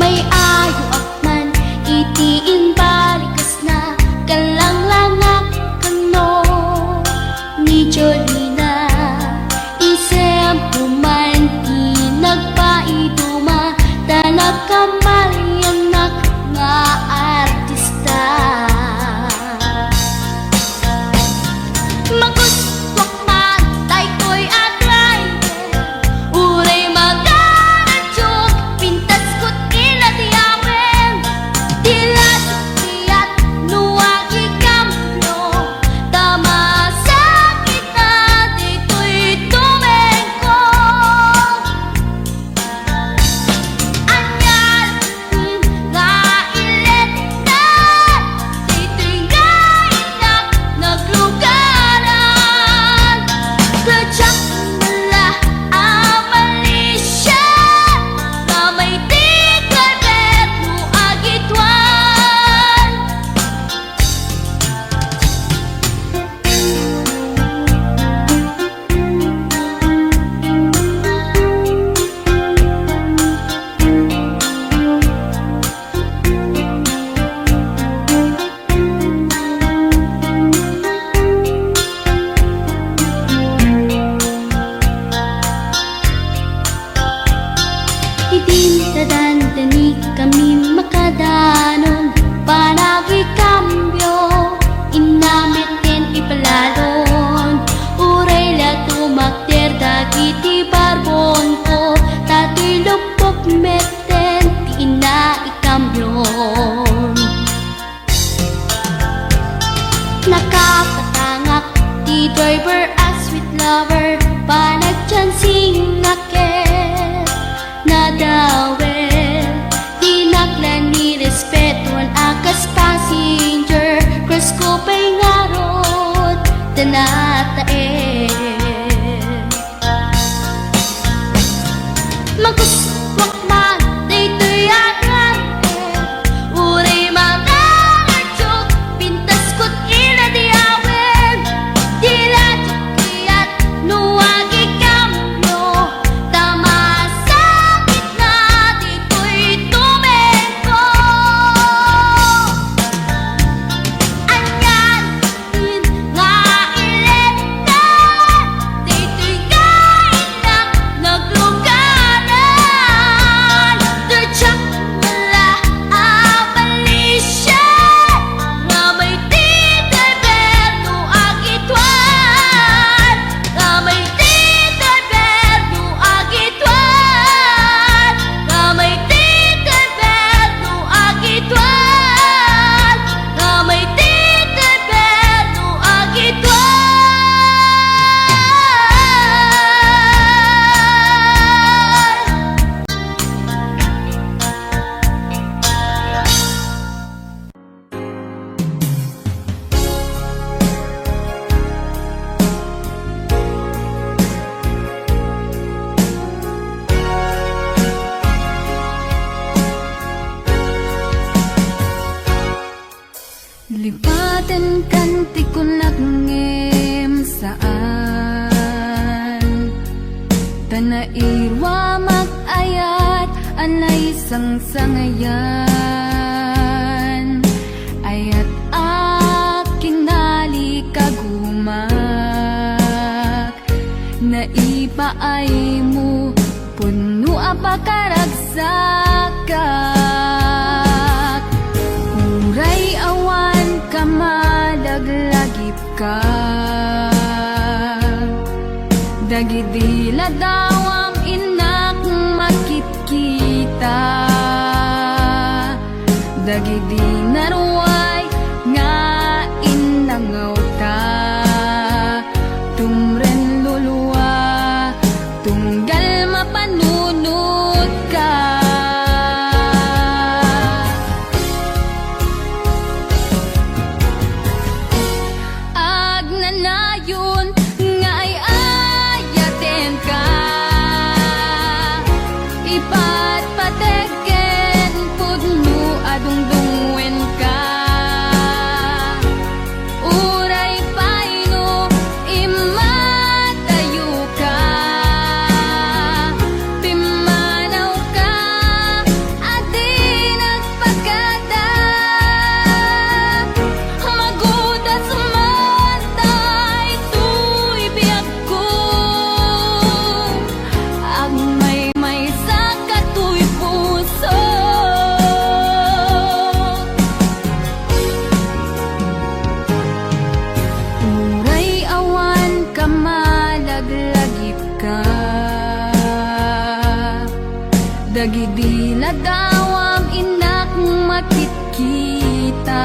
may ayo akman itiin balikas na kalanglangak kano ni Jolina isem puman di nagpaiduma tanag kamalianak nga artista. Magustwak man tay ko'y atraide uray magaradyog pintas ko't inadiyawen tila sukiyat nuwag ikamlo tama sakit na dito'y tumengko anyal nga ilet na dito'y gainak naglugaran tadyak mula amalisya na may tiglabet mo agitwan. Idin dadandani kami makadanon panagi kambyo inamiten ipalalon uray la tumakter dagiti barbon ko tatoy lupok meten ti ina ikambyon nakapatangak ti driver as sweet lover panagchansing nakit nadawel tinaklan ni respetuan akas passenger cross ko pa'y ngarot tanatae maguswak man dito'y agrante uray magaradyog pintas ko't inadiyawen tila sukiyat nuwag ikamlo tama sakit na dito'y tumengko anyan nga ilet na dito'y gainak naglugaran tadyak mula amalisya nga may tiglabet no agitwan nga may tiglabet no agitwan nga may tiglabet no agitwan nga may tiglabet no agitwan. Lipatan kanti ko nagngem saan tanairwa magayat anay sangsangayan ayat aking nalikagumak naipaay mo puno apakaragsakat uray awan ka malaglagip ka dagidila daw ang inak makitkita dagidi naruay nga inangaw ta tumren luluwa tunggal mapanunod ka agnanayon nga ay ayaten ka ipatpateken pudno adungdungwen ka Tila dawam inak makit-kita,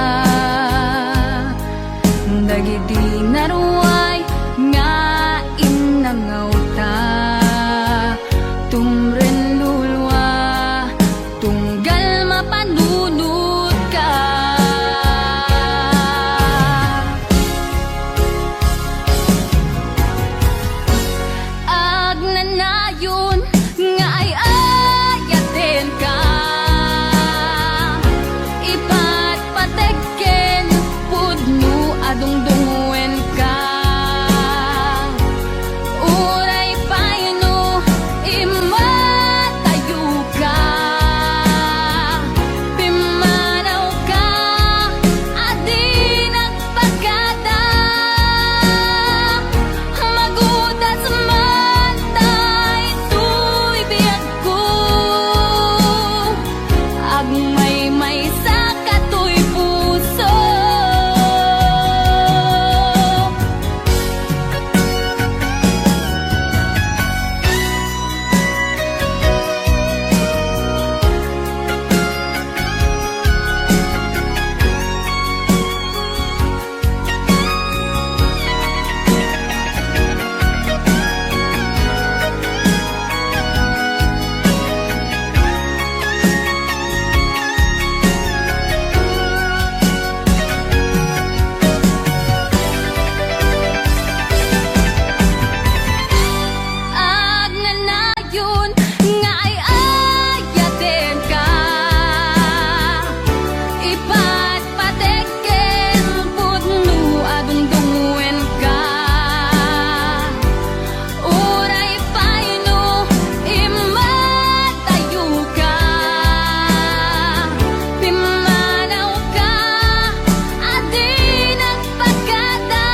dagiti naruay nga inangawta, tumren lulwa tunggal mapanunod ka. Agnanayon nga ay ayaten ka, ipatpateken pudno adungdungwen ka. Uray paino imatayo ka, pimanaw ka adi nagpagada, magudas man daytoy biag ko, agmay sa katoy puso. Agnanayon nga ay ayaten ka, ipatpateken pudno adungdungwen ka. Uray paino imatayo ka, pimanaw ka adi nagpagada,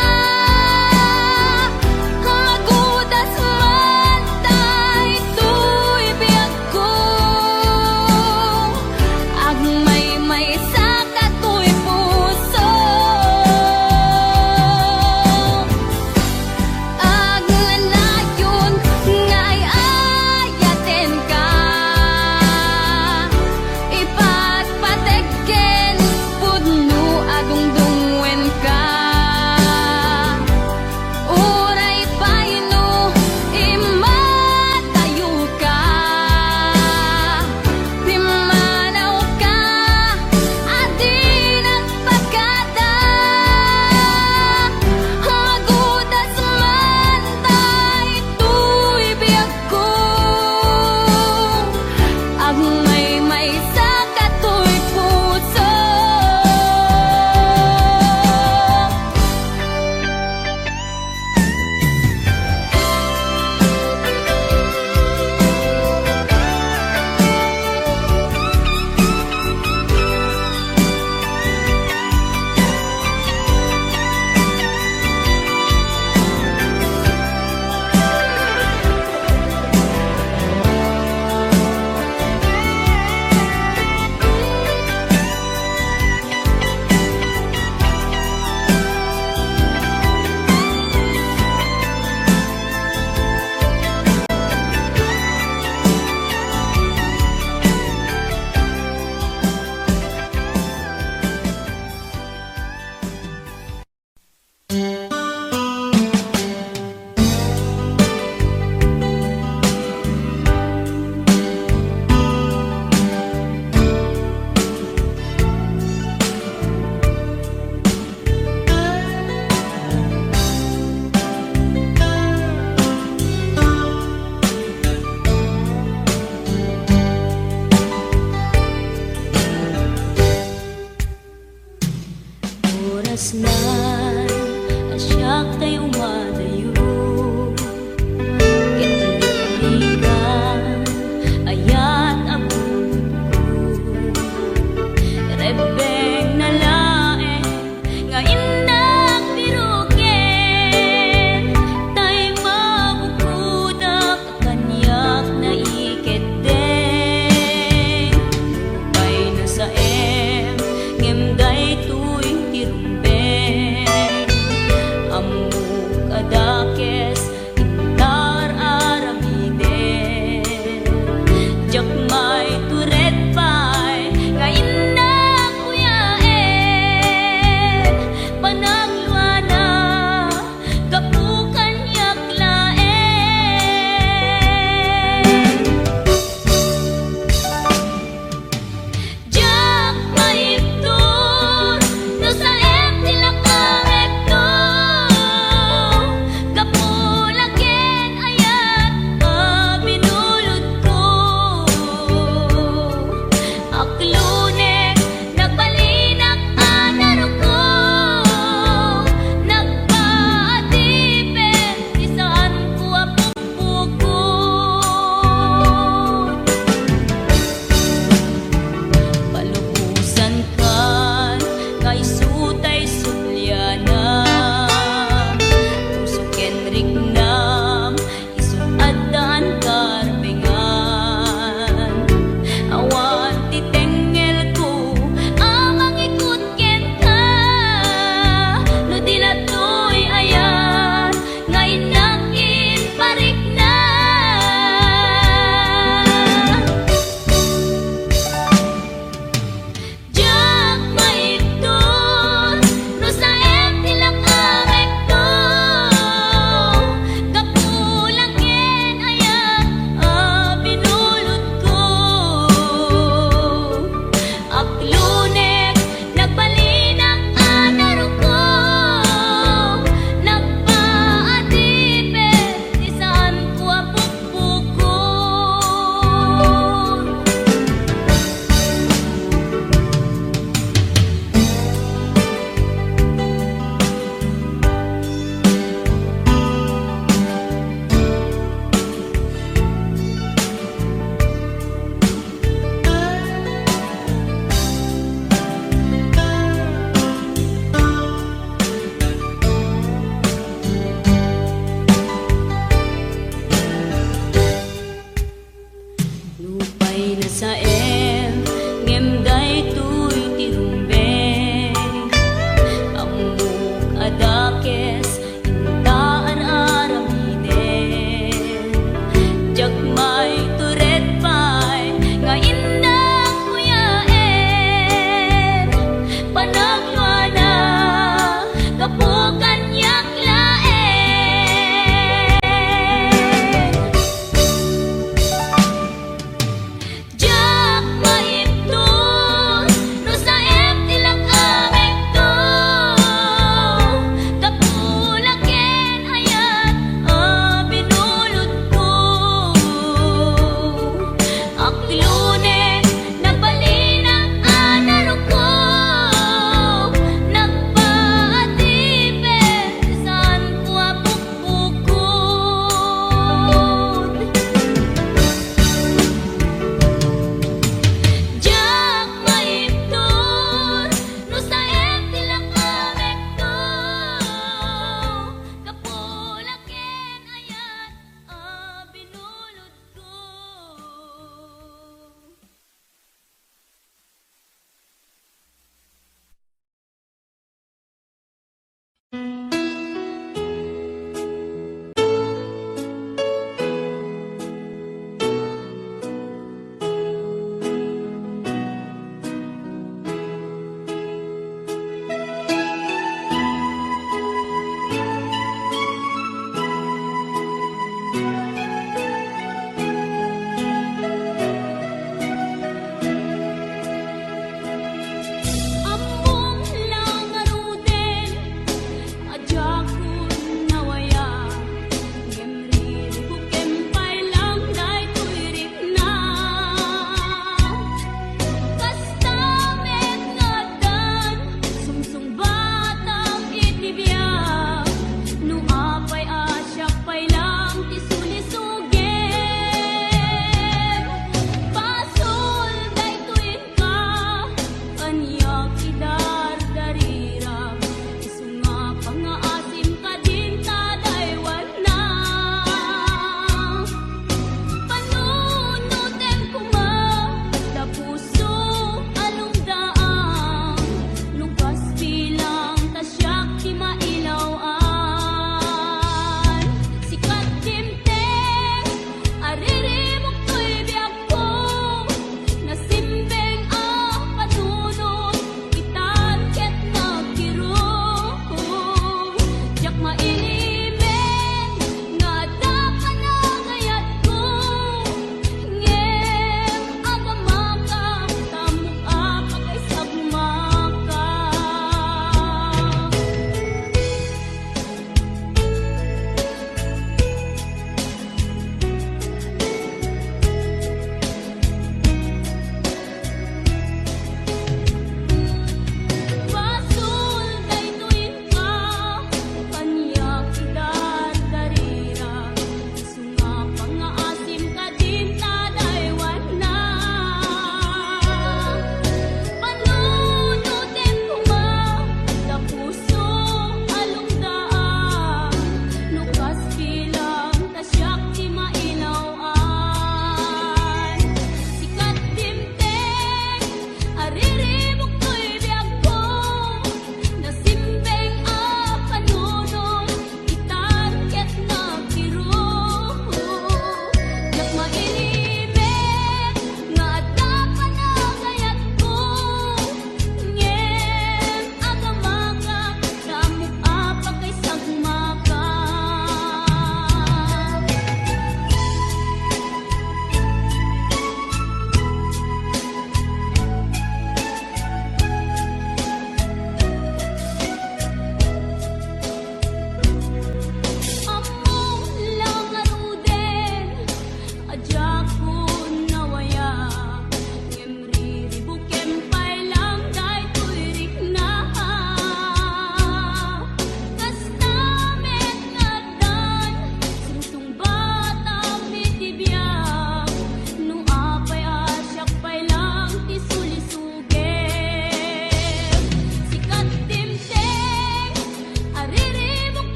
magudas man daytoy biag ko, agmay sa katoy puso. Agnanayon nga ay ayaten ka, ipatpateken pudno adungdungwen ka. Uray paino imatayo ka, pimanaw ka adi nagpagada, magudas man daytoy biag ko, agmay sa katoy puso. Oras na asyak tayo madayo, kitalikan ayat abun ko, rebeng na lae nga indak biruken, tay mabukudak kanyak na iketeng, lupay na sa ngem day tuwing tirumben, amuk ada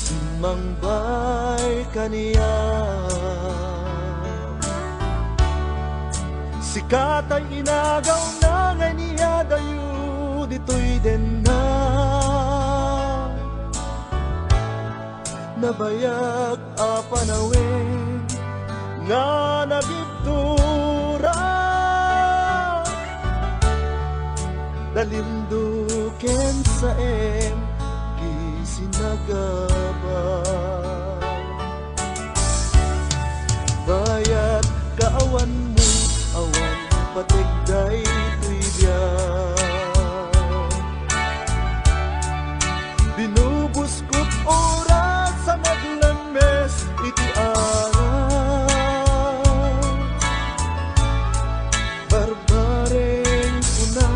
Simangbay kaniya sikat ay inagaw na ngay niya dayo dito'y den na nabayag a panawin nga nagibtura dalinduken sa gisinagaba bayat kaawan mo awan patigday tuya binubuskot oras sa naglames iti araw barbareng kuna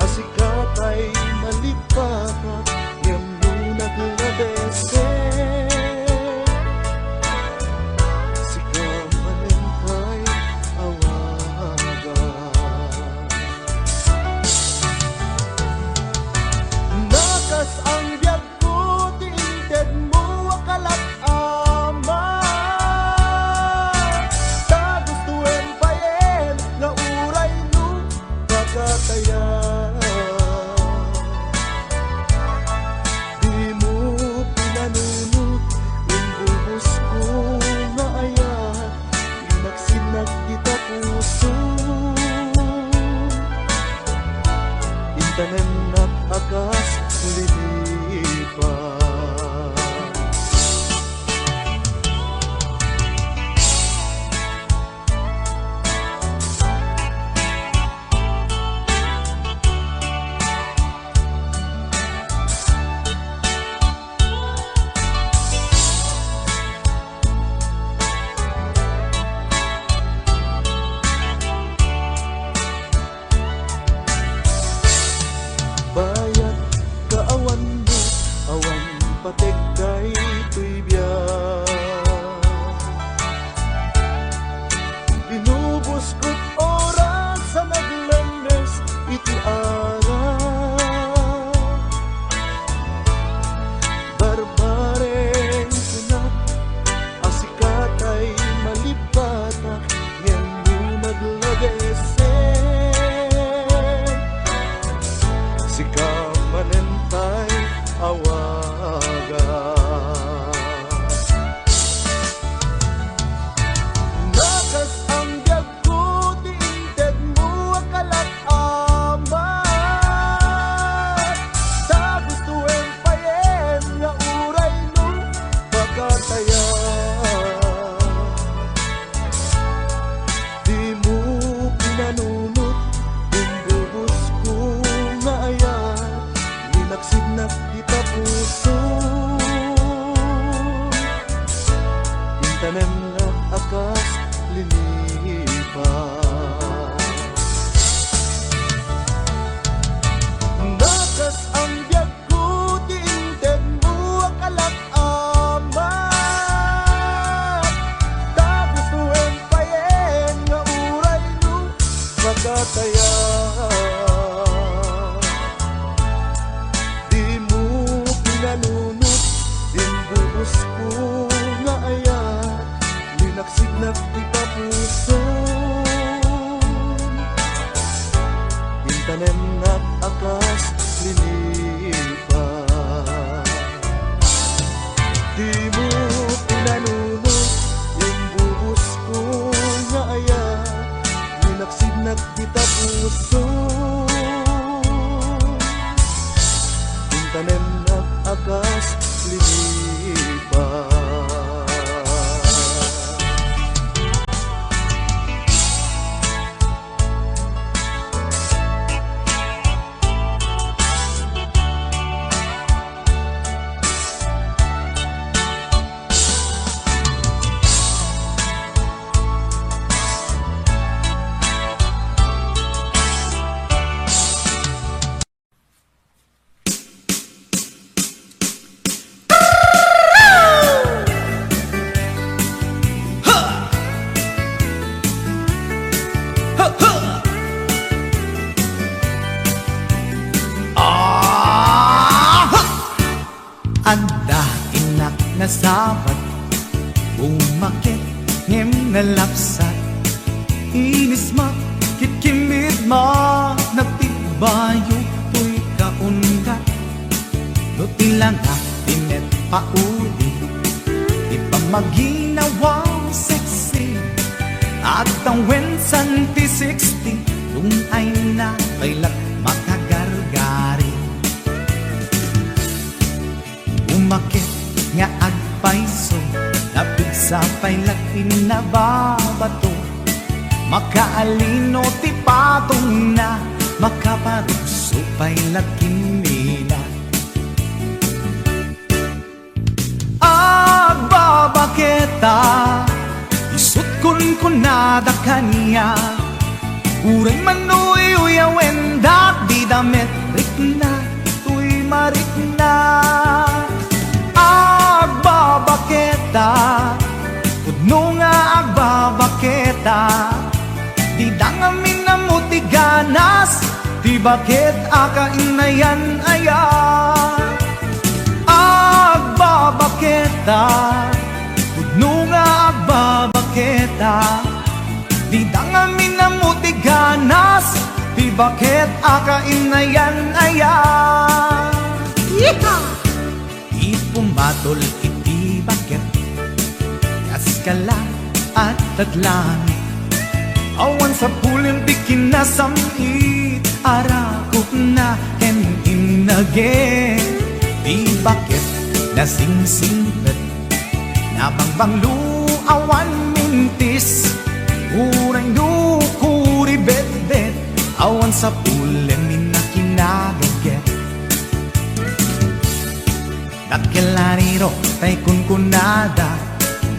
asikatay malipata ngem no naglabese sikamanentay awaga nakas ang biyag ko tiinted mo akalat ama ta gustuin payen nga uray no pagkataya di mo pinanunot imbubos ko nga ayat inagsinag kita puso intanem nak akas lilipan bayat kaawan mo awan patigday tuy biyak binubuskot oras sa naglames iti araw barbareng sunat asikatay malipatak ngem no maglagese sikamanentay awaga nakas ang biyag ko tiinted mo akalat amat ta gustuin payen nga uray no pagkataya di mo pinanunot imbubos ko nga ayat linaksinag kita puso intanem na akas linipan nakas ang biyag ko tiinted mo akalat amat ta gustuin payen nga uray no pagkataya di mo pinanunot imbubos ko nga ayat linaksinag kita puso intanem na akas lilipan di mo pinanunot imbubos ko nga ayat linaksinag kita puso intanem na akas lilipan nasabat, umakit ngem nalapsat, inis makikimid ma nagtibayo to'y kaundat. Luti lang tinet pauli, di pa maginawang sexy, at ang wensan ti 60 kung ay na kailak makagargari. Umakit nga agpaiso, napig sa pailak inababato, makaalino ti patong na makaparuso pailak kinila. Agbabaketa isut kun kunada kaniya, uray manuy uyawen dak di damit rikna tuy marikna. Agbabaketa pudno nga agbabaketa, di dangamin na mutiganas, di bakit akainayan aya. Agbabaketa pudno nga agbabaketa, di dangamin na mutiganas, di bakit akainayan aya. Yeehaw! Di pumatol iti bakit, kaskala at tatlangit, awan sa pulin di kinasamit, arakot na ken inage. Di bakit nasingsingpet, nabangbanglu awan mintis, urang dukuri bet-bet, awan sa pulin minakinagaget. Dakilariro tay kunkunada,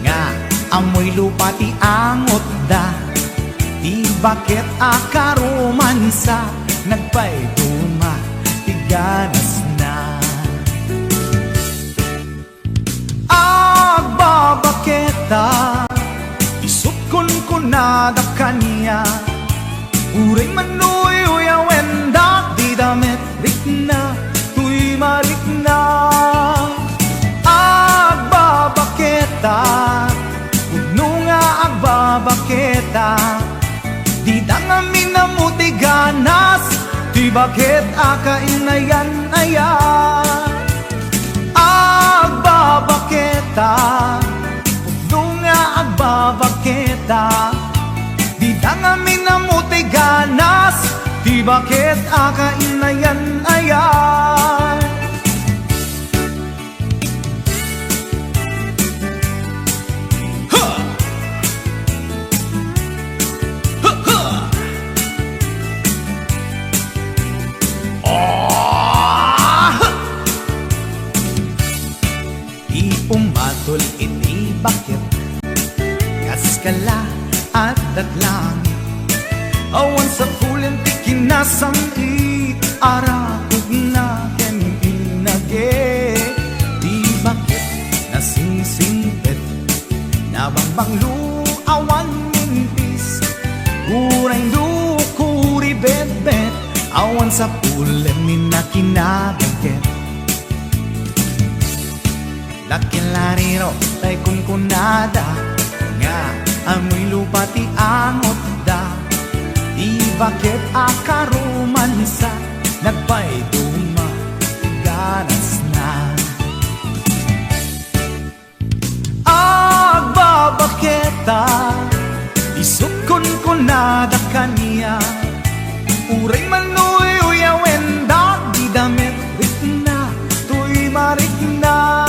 nga amoy lupa ti angot da, di bakit akaromansa, nagpaiduma ti ganas na. Agbabaketa isut kun kunada kaniya, uray manuy uyawen dak di damit rikna tuy marikna. Agbabaketa pudno nga agbabaketa, di dangamin na mutiganas, di bakit akainayan aya. Agbabaketa pudno nga agbabaketa, di dangamin na mutiganas, di bakit akainayan aya. Umatol iti bakit, kaskala at datlangit, awan sa pulin ti kinasamit, arakog na ken inage. Di bakit nasingsingpet, nabangbanglu awan mintis, uray dukuri bet-bet, awan sa pulin minakinagaget. Dakilariro tay kunkunada, nga amoy lupa ti angot da, di bakit akaromansa, nagpaiduma ganas na. Agbabaketa isut kun kunada kaniya, uray manuy uyawen dak di damit rikna tuy marikna.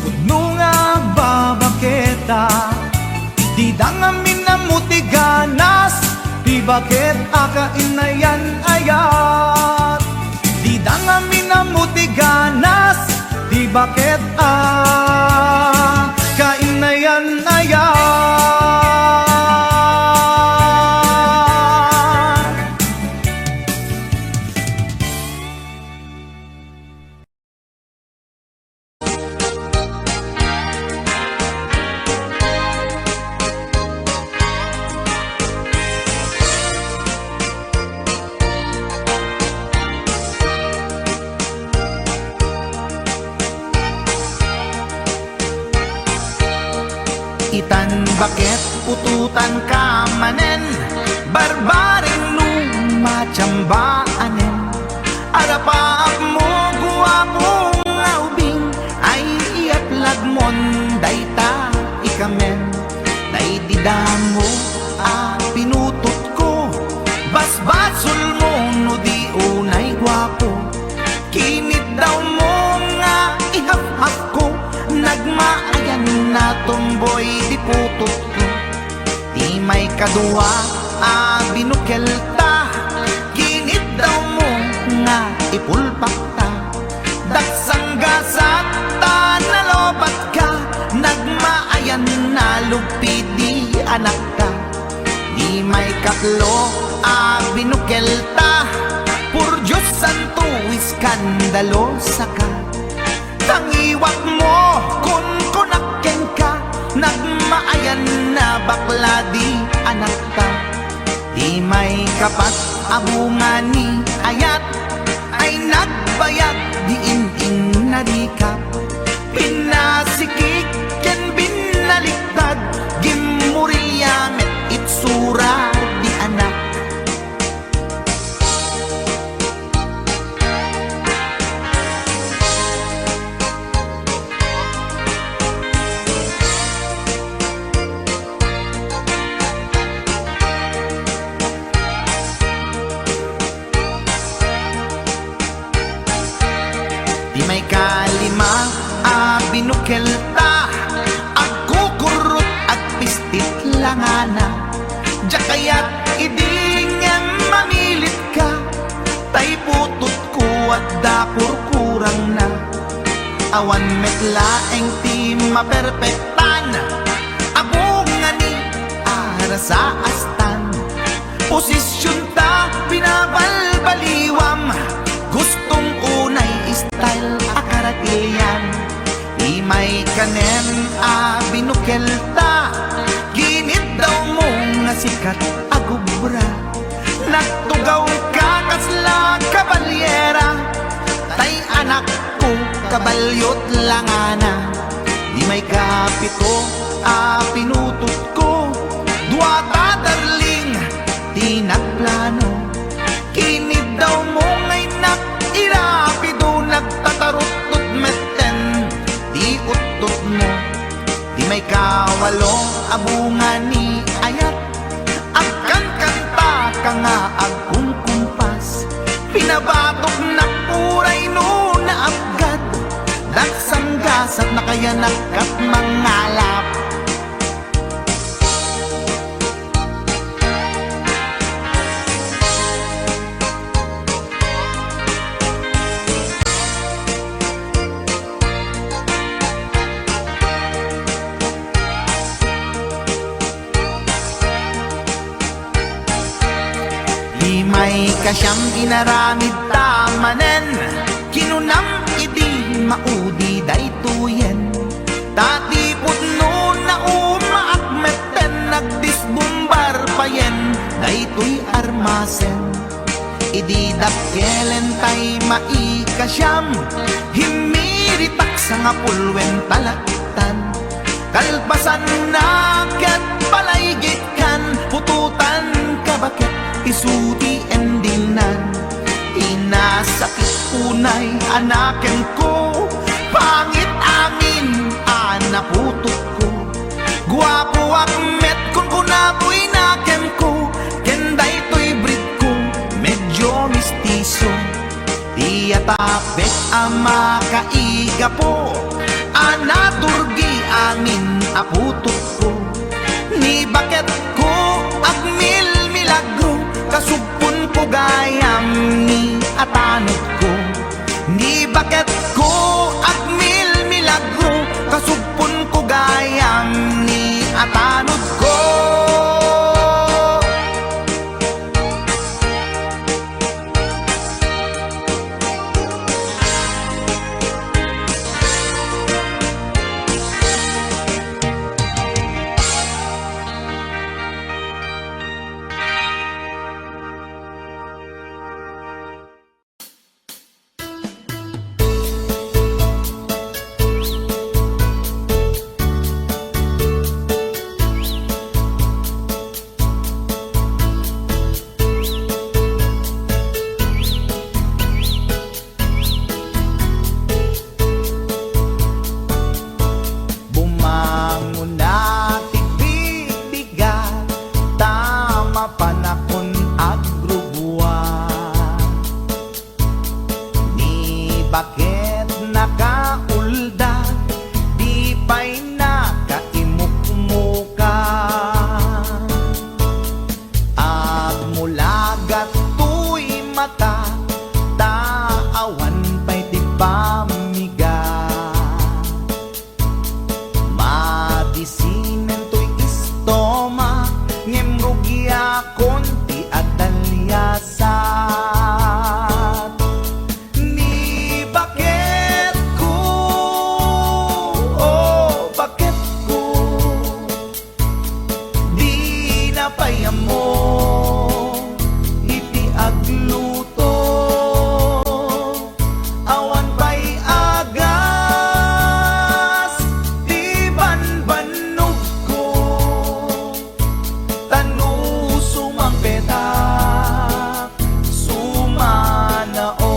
Pudno nga agbabaketa, di dangamin na mutiganas, di bakit akainayan ayat. Di dangamin na mutiganas, di bakit akainayan ayat. itan bakit ututan ka manen, barbaring lumachambaanen. Arapaak mo guwapong ubing, ay iatlag mon dayta ikamen. Naididamo pinutot ko, basbasul mo no di unay gwapo. Kinit daw mo nga ihap-hap ko, nagmaayan na tomboy di putot ko. Di may kadua binukel ta, kinit daw mo nga ipulpak ta. Daksang gasat ta nalobat ka, nagmaayan na lupit di anak ka. Di may katlo binukel ta, pur Diyos santo iskandalosa ka. Tangiwak mo kun kunakken ka, nagmaayan na bakla di anak ka. Di may kapat abungan ni ayat, ay nagbayad di in narikap. Pinasikik ken binaliktad, gimurilya met itsura di anak. Di may kalima binukel ta, agkukurot ag pistit langana. Diya kaya't idingan mamilit ka, tay putot ko at dapur kurang na. Awan metlaeng ti maperpektan, abungan ni ara sa astan. Posisyon ta binabalbaliwam, gustong unay style akaratilyan. Di may kanen binukel ta, ginit daw mo nga sikat agubra. Nagtugaw ka kasla kabalyera, tay anak ko kabalyot langana. Di may kapito pinutot ko, duwata darling di nagplano. Kinid daw mo ngay irapido, nagtatarot-tot meten di utot mo. Di may kawalo abungan ni ayat, agkan kanta ka nga agkung kumpas. Pinabatok na puray no na agad, daksang gasat na kaya nagkat mangalap. May kasyam inaramid tamanen, kinunam idi maudi daytoyen. Tati putno na umaakmeten, nagdisbumbar payen daytoy armasen. Idi dakkelen tay maikasyam, himiritak sa nga pulwen talaktan. Kalpasan na ket palaygit kan, pututan ka bakit isuti endinan. Inasakit unay anaken ko, pangit amin anaputot ko. Guwapo akmet kun kunapoy naken ko, kenday to'y breed ko medyo mistiso. Iyatapet ama kaiga po, anaturgi amin aputot ko. Ni bakit ko agmil milagro, kasugpon ko gayam ni atanot ko. Ni bakit ko agmil milagro, kasugpon ko gayam ni atanot ko. pamigat. Madisimento'y istoma, ngem rugya konti at dalyasat. Ni bakit ko, oh bakit ko, di napayam mo iti agluto. Awan pa'y agas, di banbanog ko, tanu sumang petak, sumanao.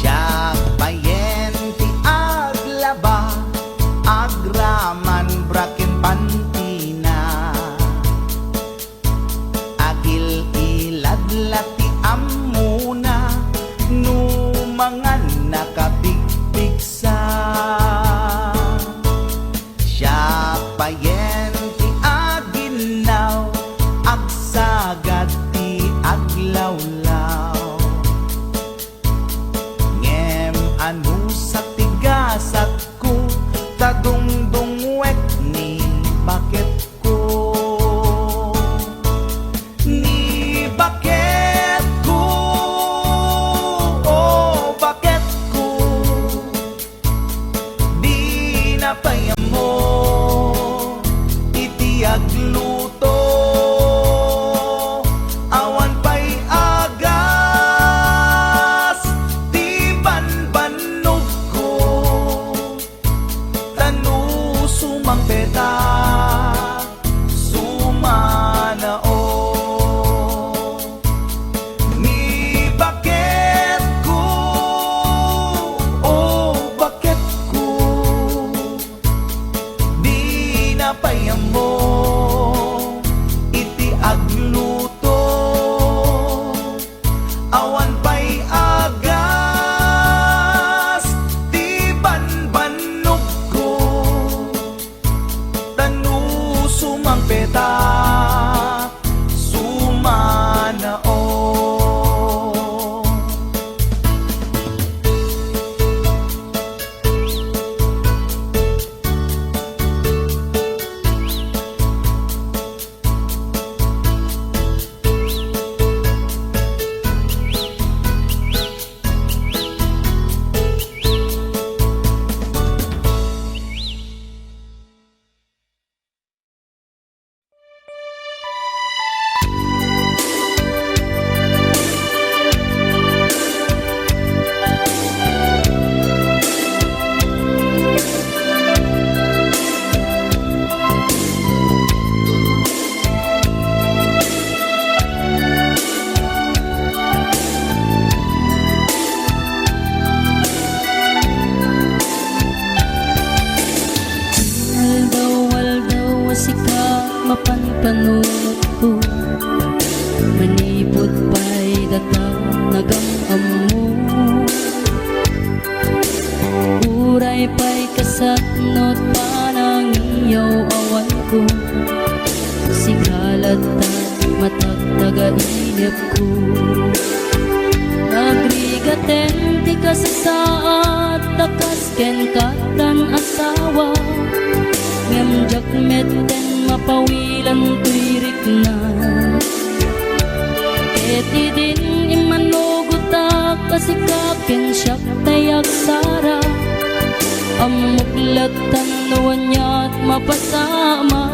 Siya payen ti aglaba, agraman braken pantina, agil iladlati amuna, numangan nakapigpigsa. Siya payen ti aginaw, agsagad ti aglawlaw. Ngem anu sa tigasat ko, tadungdungwet ni bakit ko. Ni bakit ko, oh bakit ko, di napayam mo iti agluto. Awan pa'y agas, di banbanog ko, tanu sumang petak, sumanao. Ni bakit ko, oh bakit ko, di napayam mo iti agluto. Awan pa'y agas, di banbanog ko, tanu sumang petak, sumanao. Aldaw asika mapanpanunot ko, manipod pa'y dataw nagamam mo. Uray pa'y kasatnot panang iyaw awan ko, sigalat ta matagtaga-inip ko. Agrigaten ti kasasaat, takas ken katan asawa, ngem jakmet ten mapawilan tuirik na. Eti din imanugutak kasikakin siyak tayak sara, amuklat tanawan niya't mapasama.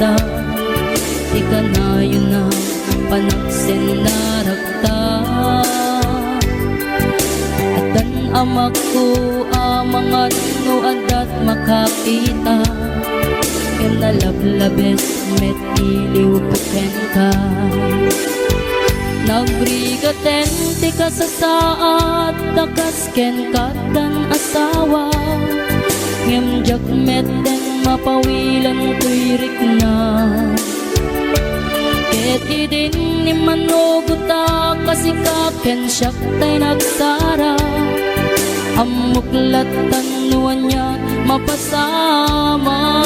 kita, ika na yun na panagsinaragta. At dan amak ko mga nuad at makakita, ken nalablabes met iliw peken ka. Nagbrigaten ti ka sa saat, takas ken katan asawa, ngem jakmet den mapawilan tuirik na. Ket idin ni manuguta kasikaken siyak tay nagsara, amuklat tanuan niya mapasama.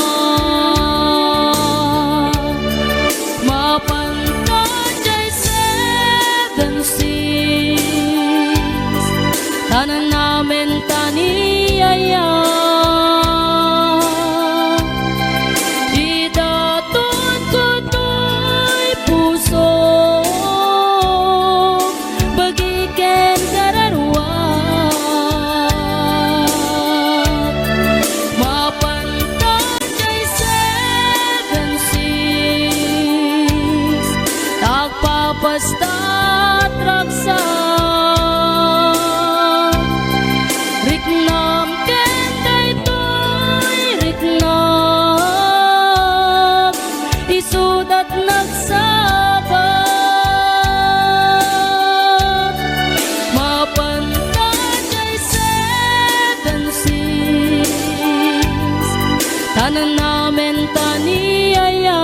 Mapantajay 7 seas, tanan namin taniyaya. Idaton ko to'y puso, bagiken kararwa. Mapantajay 7 seas, tagpapasta at raksa. Riknam ken daytoy riknam, isud at nagsabak. Mapantajay 7 seas, tanan namin taniyaya.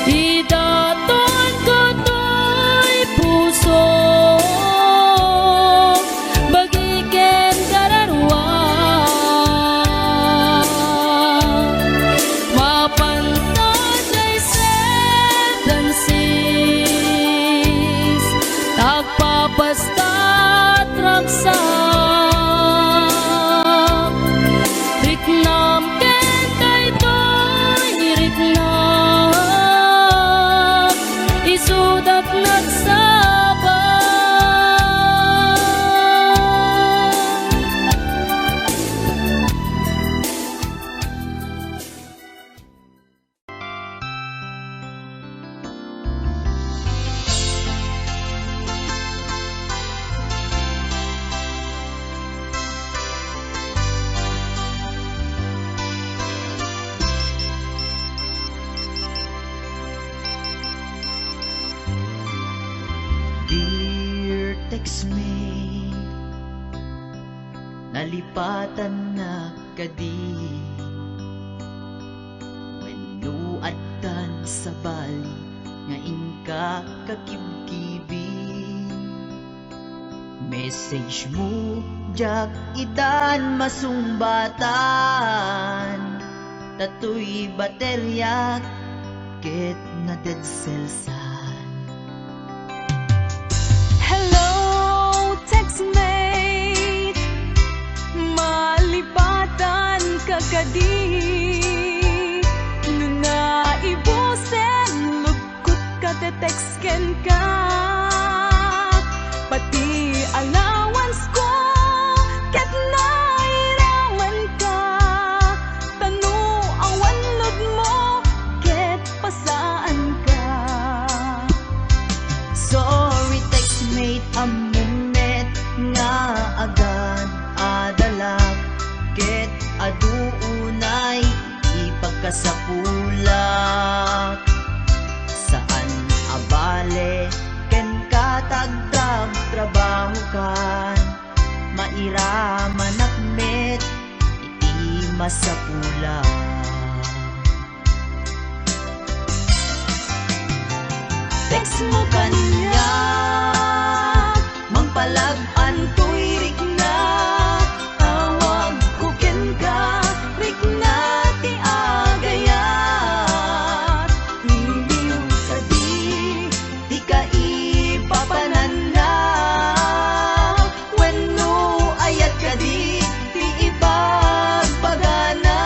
Idaton ko to'y puso, bagiken kararwa. Mapantajay 7 seas, tagpapasta at raksa. Riknam ken daytoy riknam, isud at nagsabak. Dear textmate, nalipatan na kadi, wenno addan sa bali nga inka kakibkibi. Message mo jak idan masumbatan, tatoy baterya ket na dead cells. Hello, textmate, malipatan ka kadi. Nuna ibusen, lugkot ka te-textken ka. Pati allowance ko, ket nairaman ka. Tanu awan lod mo, ket pasaan ka. Sorry textmate, among net nga agad adalak, ket aduunay ipagkasapulak. Saan abale ken katagdag trabaho kan, mairaman akmet iti masapulak. Text mo kanya, mangpalag-an ko'y rikna. Tawag ko ken ka, rikna ti agayat. Iliw ka di ka ipapanana. Wenno ayat ka di ipagpagana.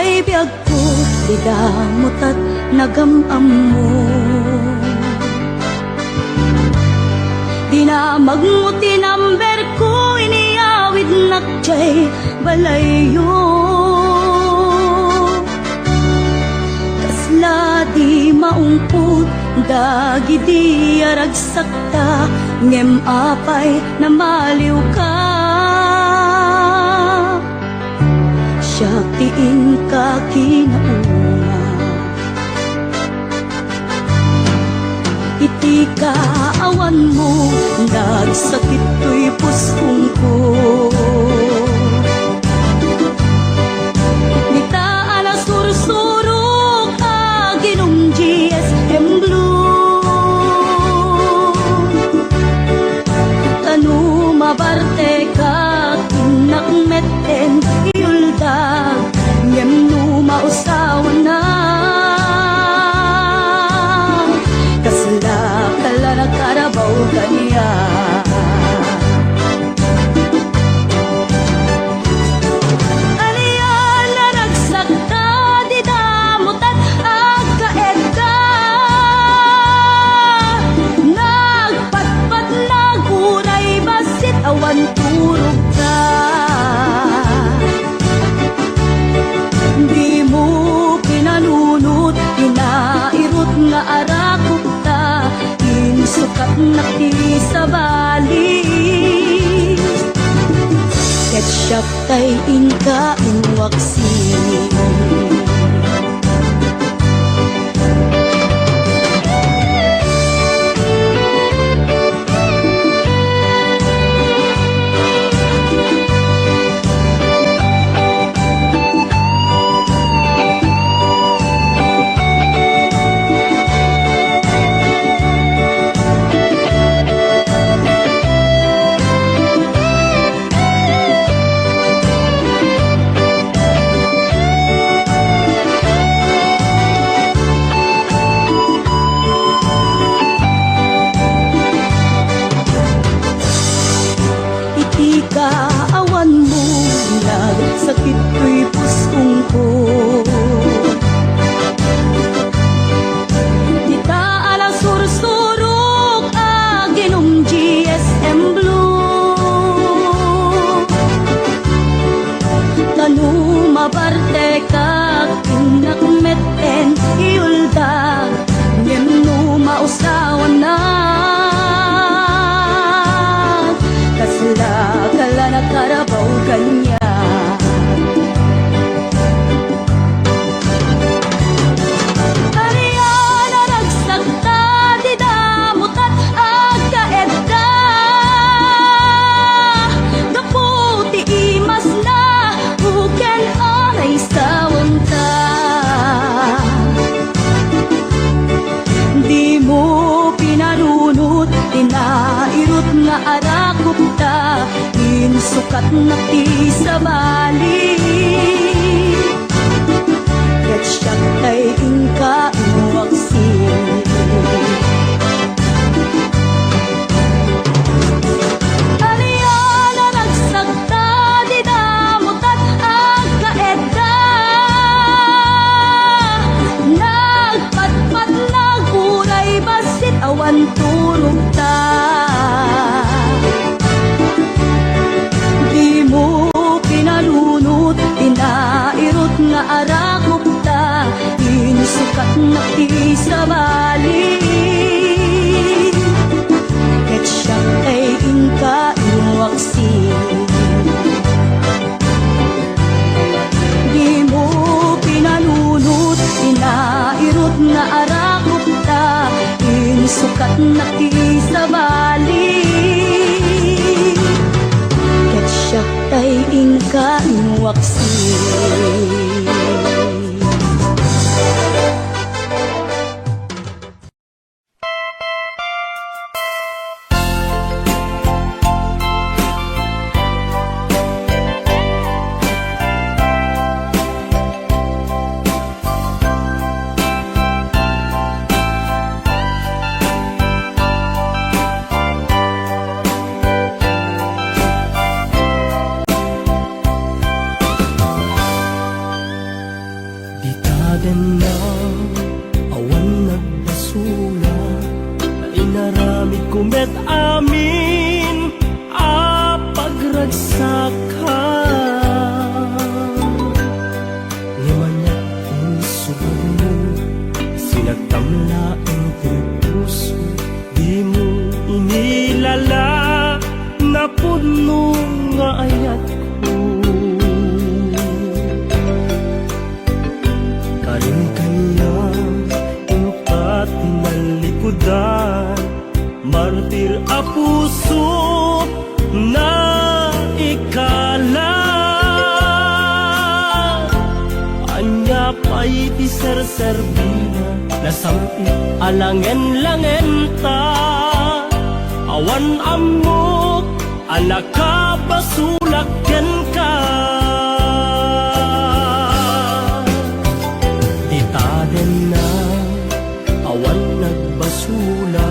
pay biyag ko, di damot at nagamam mo. Di na magmuti number ko, iniawid nakjay balayo. Kasla di maungkot, dagi di aragsakta, ngem apay na maliw ka. Siyatiin ka kinauma, iti kaawan mo, nagsakit to'y puspong ko. Nitaan na sursurok, aginong GSM Blue. Tanu mabarte ka, kinakmeten iulda, ngem nu mausawan na. Kasla kala na karabaw kaniya. Aniyan na nagsakta, di damot at agkaed ka. Nagpatpat na guray, basit awan turog ka. Di mo pinanunot, pinairot nga arakot ta, insukat na ti sa bali. Ketchup tay inka inwaksi. Iti kaawan mo, nagsakit ko'y puspong ko. Di taan ang sursurok, aginong GSM Blue. Tanu mabarte ka, kinakmeten iulda, ngem nu mausawan na. Kasla kala na karabaw kanya. Ariyan na nagsakta, di damot at agkaed ka. Kaputi imas na, uken aray sawan ka. Di mo pinarunot, tinairot nga arakot ta, insukat na ti sa bali. Ketchup tay inka inuwaksi. Aliyan na nagsakta, di damot at agkaed ka. Nagpatpat na guray, basit awan turog ta. Di mo pinalunot, pinairot nga arakot ta, insukat na ti sa bali. Ketchup ay inka inuwaksi. Di mo pinalunot, pinairot nga arakot ta, insukat na ti sa bali. Ketchup tay inka inuwaksi. inaramid kumet amin a pagragsaka. Ngamanyak insubad mo, sinagtamla ang puso, di mo inilala na puno nga ayat ko. Karin kanya impat tinalikudan, martir a puso na ikala. Anya pa'y ti serserbina, nasampit alangen-langen ta. Awan amok, anak ka basulaken ka. Ditaden na, awan nagbasula,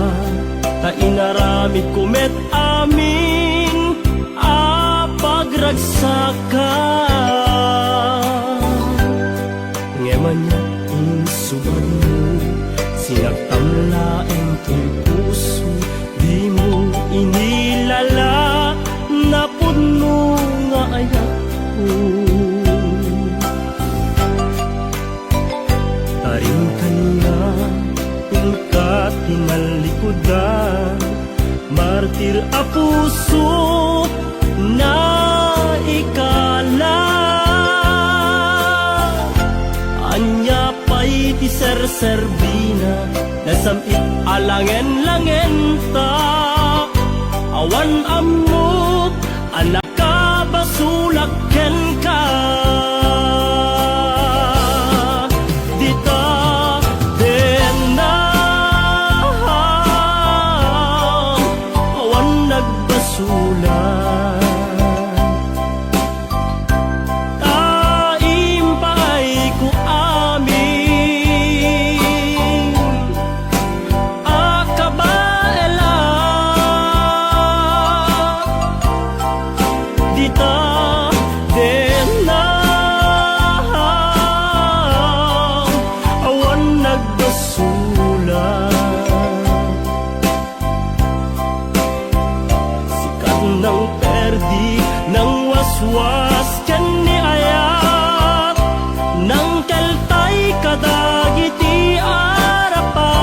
ta inaramid kumet amin a pagragsaka. Ngemanya insubad mo, sinagtamla ang puso, di mo inilala na puno nga ayat ko. Taring kanya ingkat tinalikudan, martir a puso na ikala. Anya pa'y ti serserbina, nasamit alangen-langen ta. Awan amok, anak ka basulaken ka. Dita den na, awan nagbasulan. Taimpay ko amin akabaela. Dita den na, awan nagbasulan. Sikat ng perdi, ng waswas ken ni ayat, ng keltay kadagiti arapaan.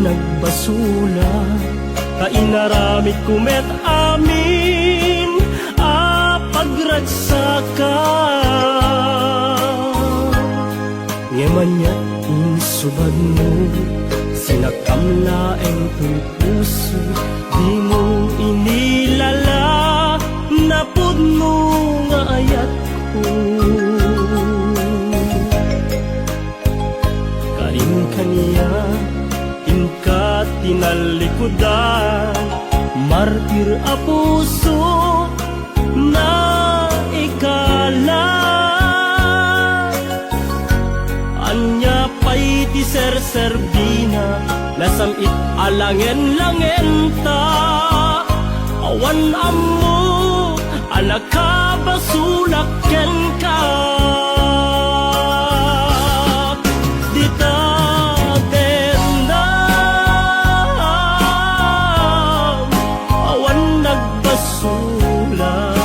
Nagbasula, ta inaramid kumet amin a pagragsaka. Ngemanya insubad mo, sinagtamla ang puso, di mo inilala na puno nga ayat ko. Karin kanya ingkat tinalikudan, martir a puso na ikala. Anya pa'y ti serserbina, nasamit alangen-langen ta. Awan ammo, anak ka basulaken ka. Dita den na, awan nagbasulan.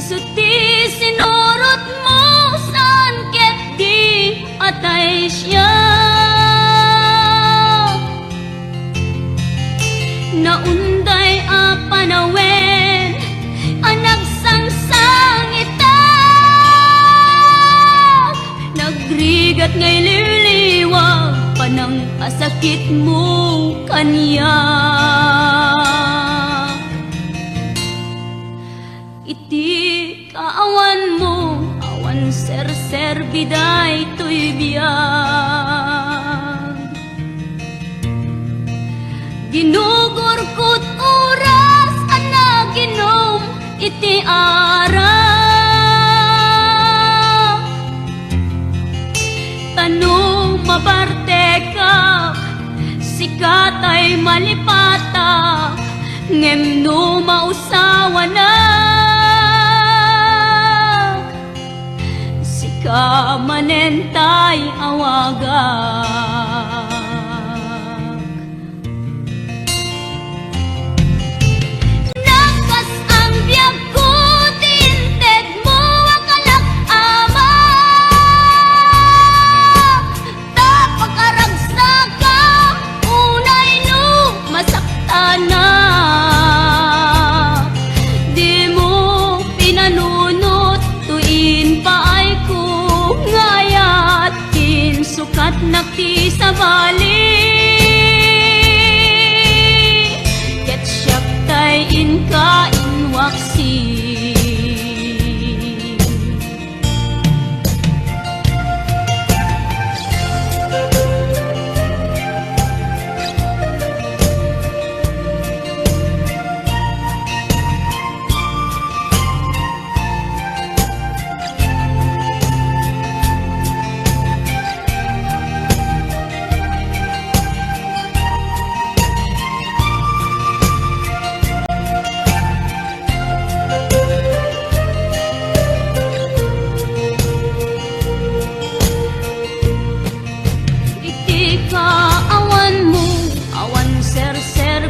Suti sinurot mo saan ket di atay siya. Naunday a panawen anak sangsang ita. Nagrigat ngay liliwag panang asakit mo kanya. Iti kaawan mo awan ser biday to'y biyag. Ginugurkot oras ana ginom iti ara. Tanong mabarte ka sikat ay malipata ngem no mausawa na. Sika manentay awagak. Nakas ang biyag ko tinted mo akalak ama. Tapakaragsak ka unay no masakta na. Di mo pinanunot tuin paay ko ngayat sukat nakti sa bali. Ket siyak tay inka inwaksi.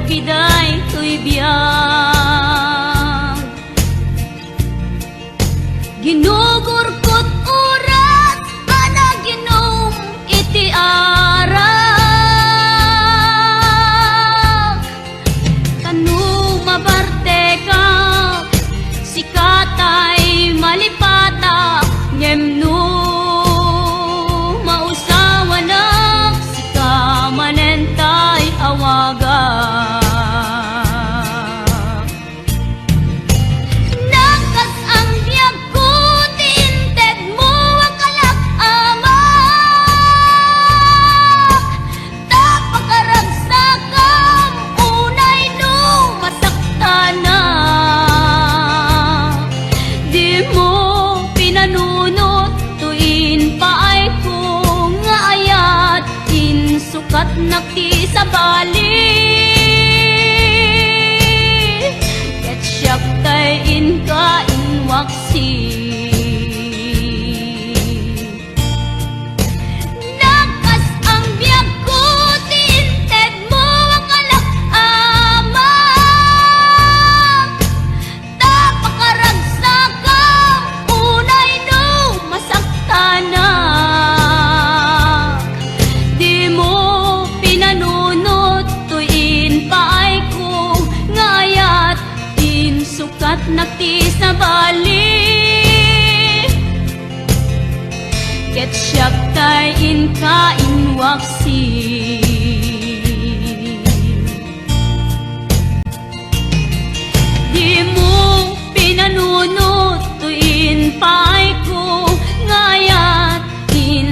Biday to'y biyag. Ginugurkot oras ana ginom iti ara. Tanu mabarte ka sikatay malipata ngem no mausawa na. Sika manentay awaga. Sukat nakti sa bali. Ket siyak tay inka inwaksi. Nakas ang biyag ko tinted mo akalak ama. Tapakaragsak ka unay no masakta na. Sukat nakti sa bali. Ket siyak tay inka inwaksi. Di mo pinanunot tuin paay ko ngayat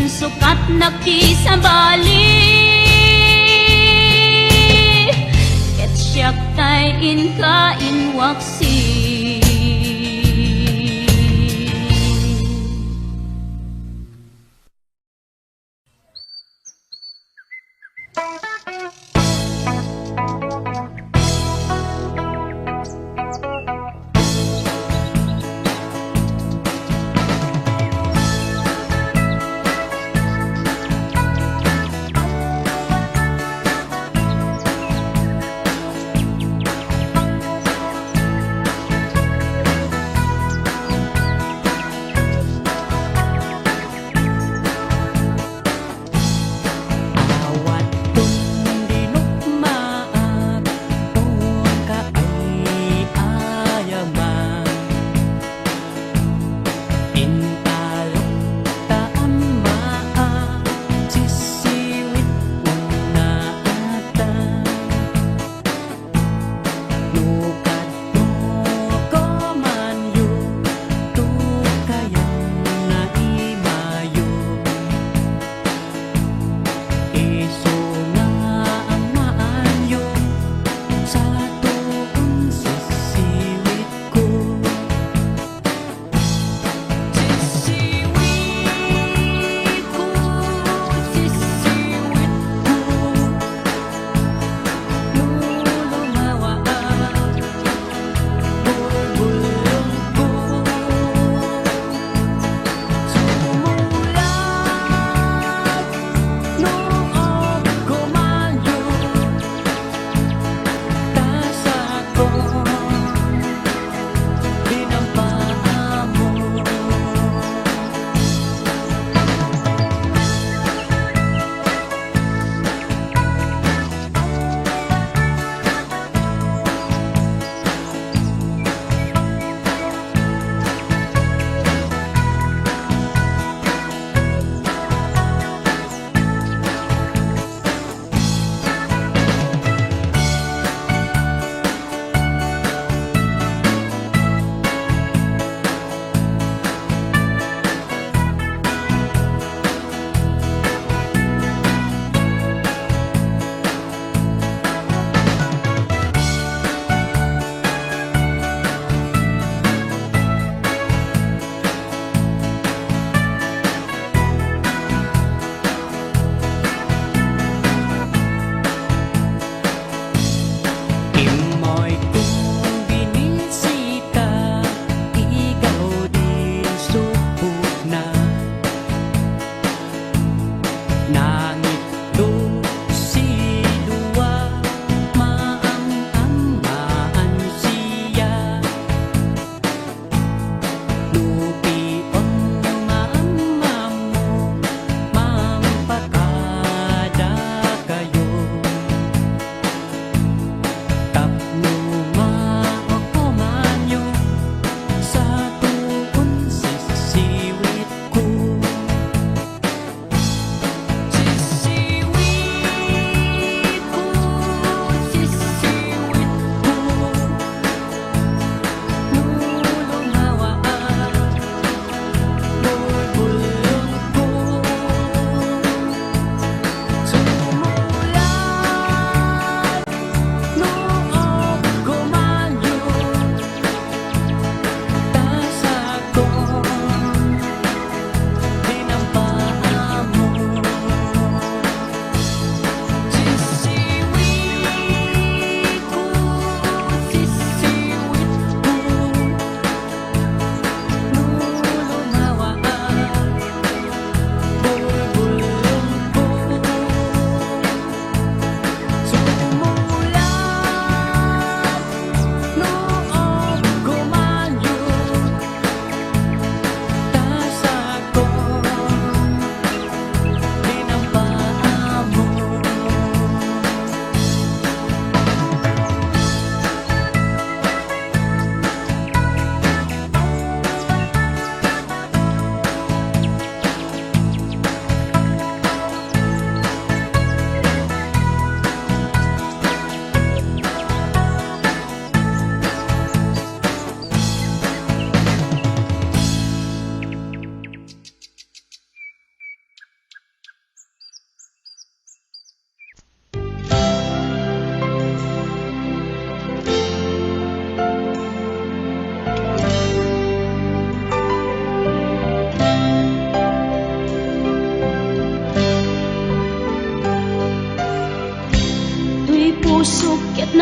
sukat nakti sa bali. Ket siyak tay inka inwaksi.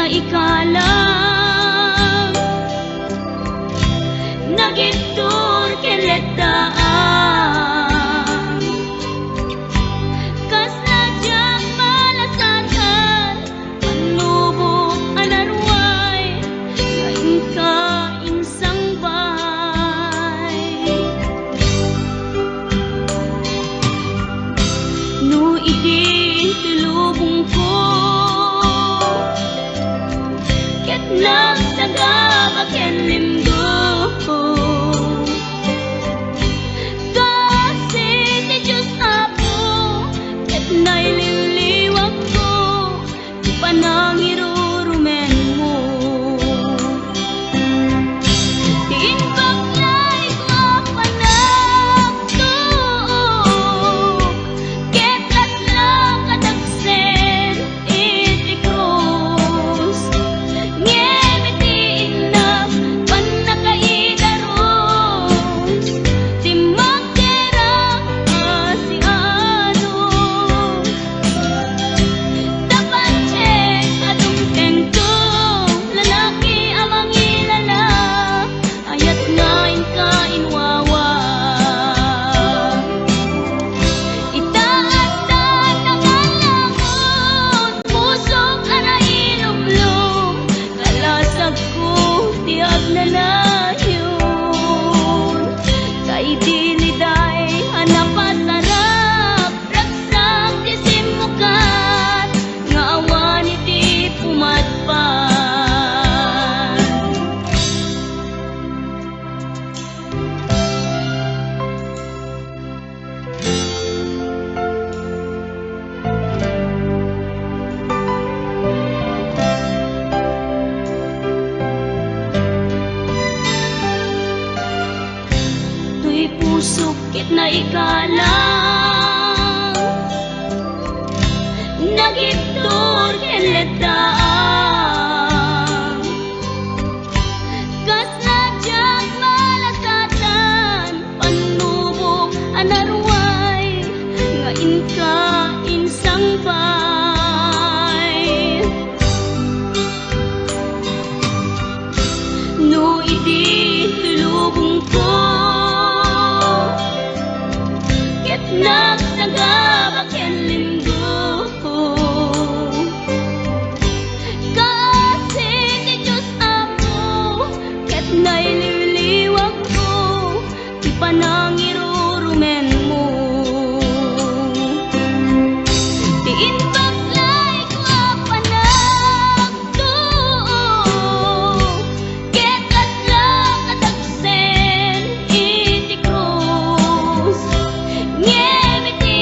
na ikalang nagitur keletaan kas nadyang malasatan panlubog anarway ngayon ka insang bahay no idi tulubong ko ket nagsaga ken limgo kasi ti Diyos Apo ket naililiwag ko ti panangirurumen mo ti inbaklay ko panagtuok ket latlang kadagsen iti krus ngemi inap panakaidaros ti magderang asiado tapancek adung kengko lalaki amang ilala ayat ngain ka inwawa itaas ta nakalangon pusok ana ilumlum kalasag ko tiag na layon kay diliday hanapasarap ragsak ti simukan nga awan iti pumatpan tuy pusok ket na ikalang nagitur keletaan kas nadyang malasatan panlubog anarway ngayon ka insang bay no idi tulubong ko ket nagsaga ken linggo kasi ti Diyos Apo ket naililiwag ko ti panangirurumen mo ti inbaklay ko panagtuok ket latlang kadagsen iti krus ngemi ti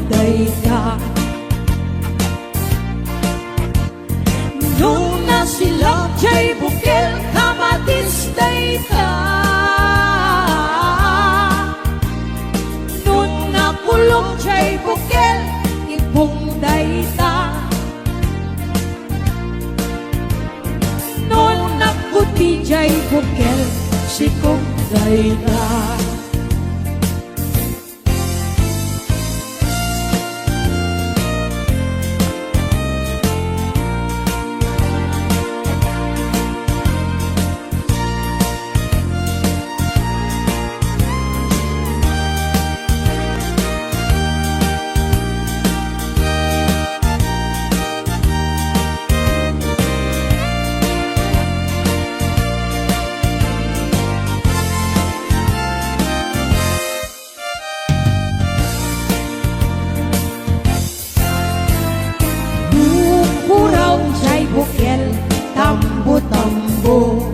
dayta. Nung nasilang jay bukel kamatis dayta, nung nakulong jay bukel ibong dayta, nung naputi jay bukel sikong dayta. Bukel tambo-tambo,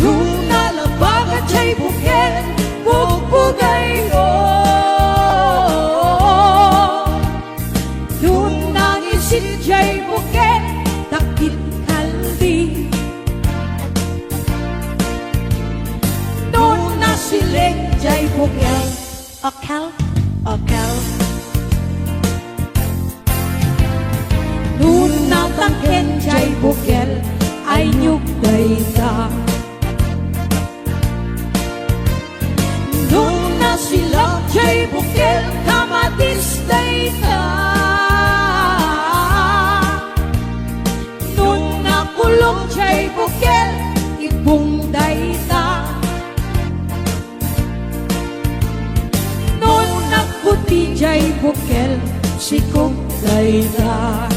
nung nalabagan jay bukel bugbugay ko, nung nangisin jay bukel takit kaldi, nung nasiling jay bukel akal. Nung natangken jay bukel ay nyug dayta, nung nasilak jay bukel kamatis dayta, nung nakulong jay bukel ibong dayta, nung naputi jay bukel sikong dayta.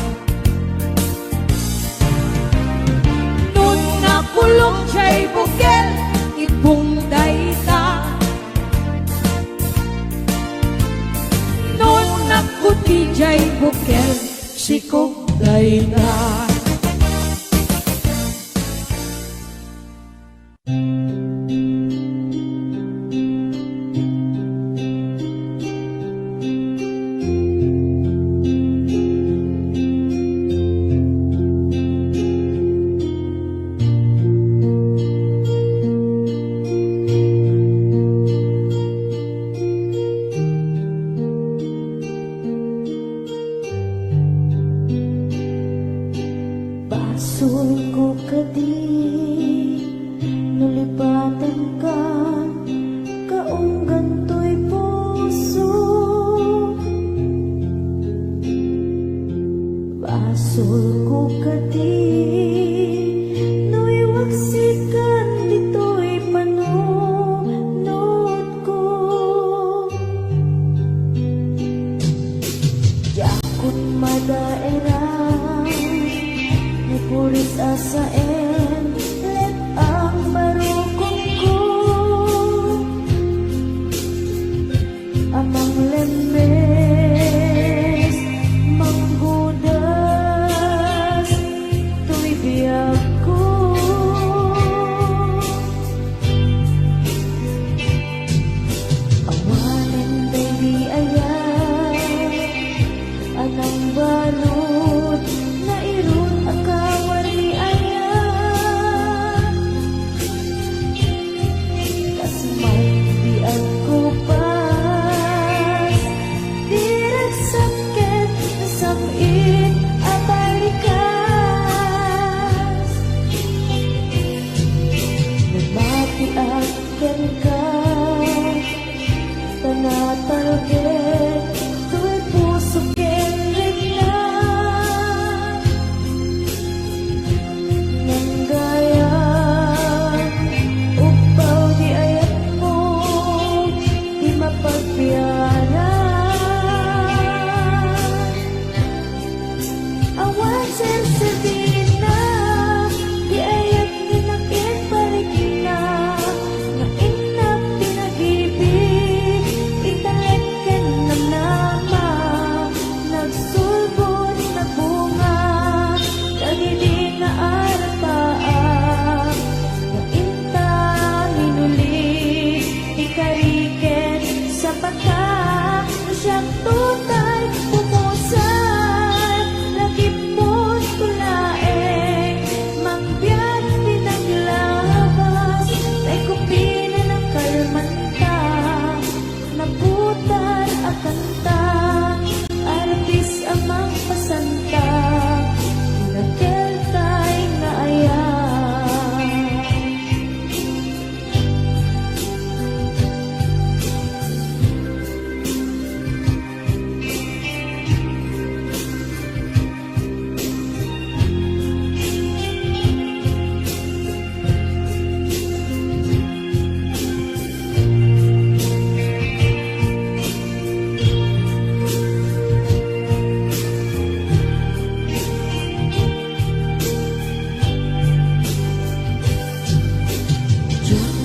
Kulong jay bukel ibong dayta, nung naputi jay bukel sikong dayta. Basul ko kadi nulipatan ka kaong ganto'y puso. Basul ko kadi nu'y waksikan dito'y panunod ko. Yakot madaerang puris asaen let ang marukong ko, amang lemes manggudas tuy biyag ko. Awanin baby ayan anang balot na irun akawan ni ayan, kas may biag ko pas direk sakit samit abalikas, nagmapiagkan ka tanatalgit tuy puso kenrig na. Awan sensibina, di ayat ninakit parikina.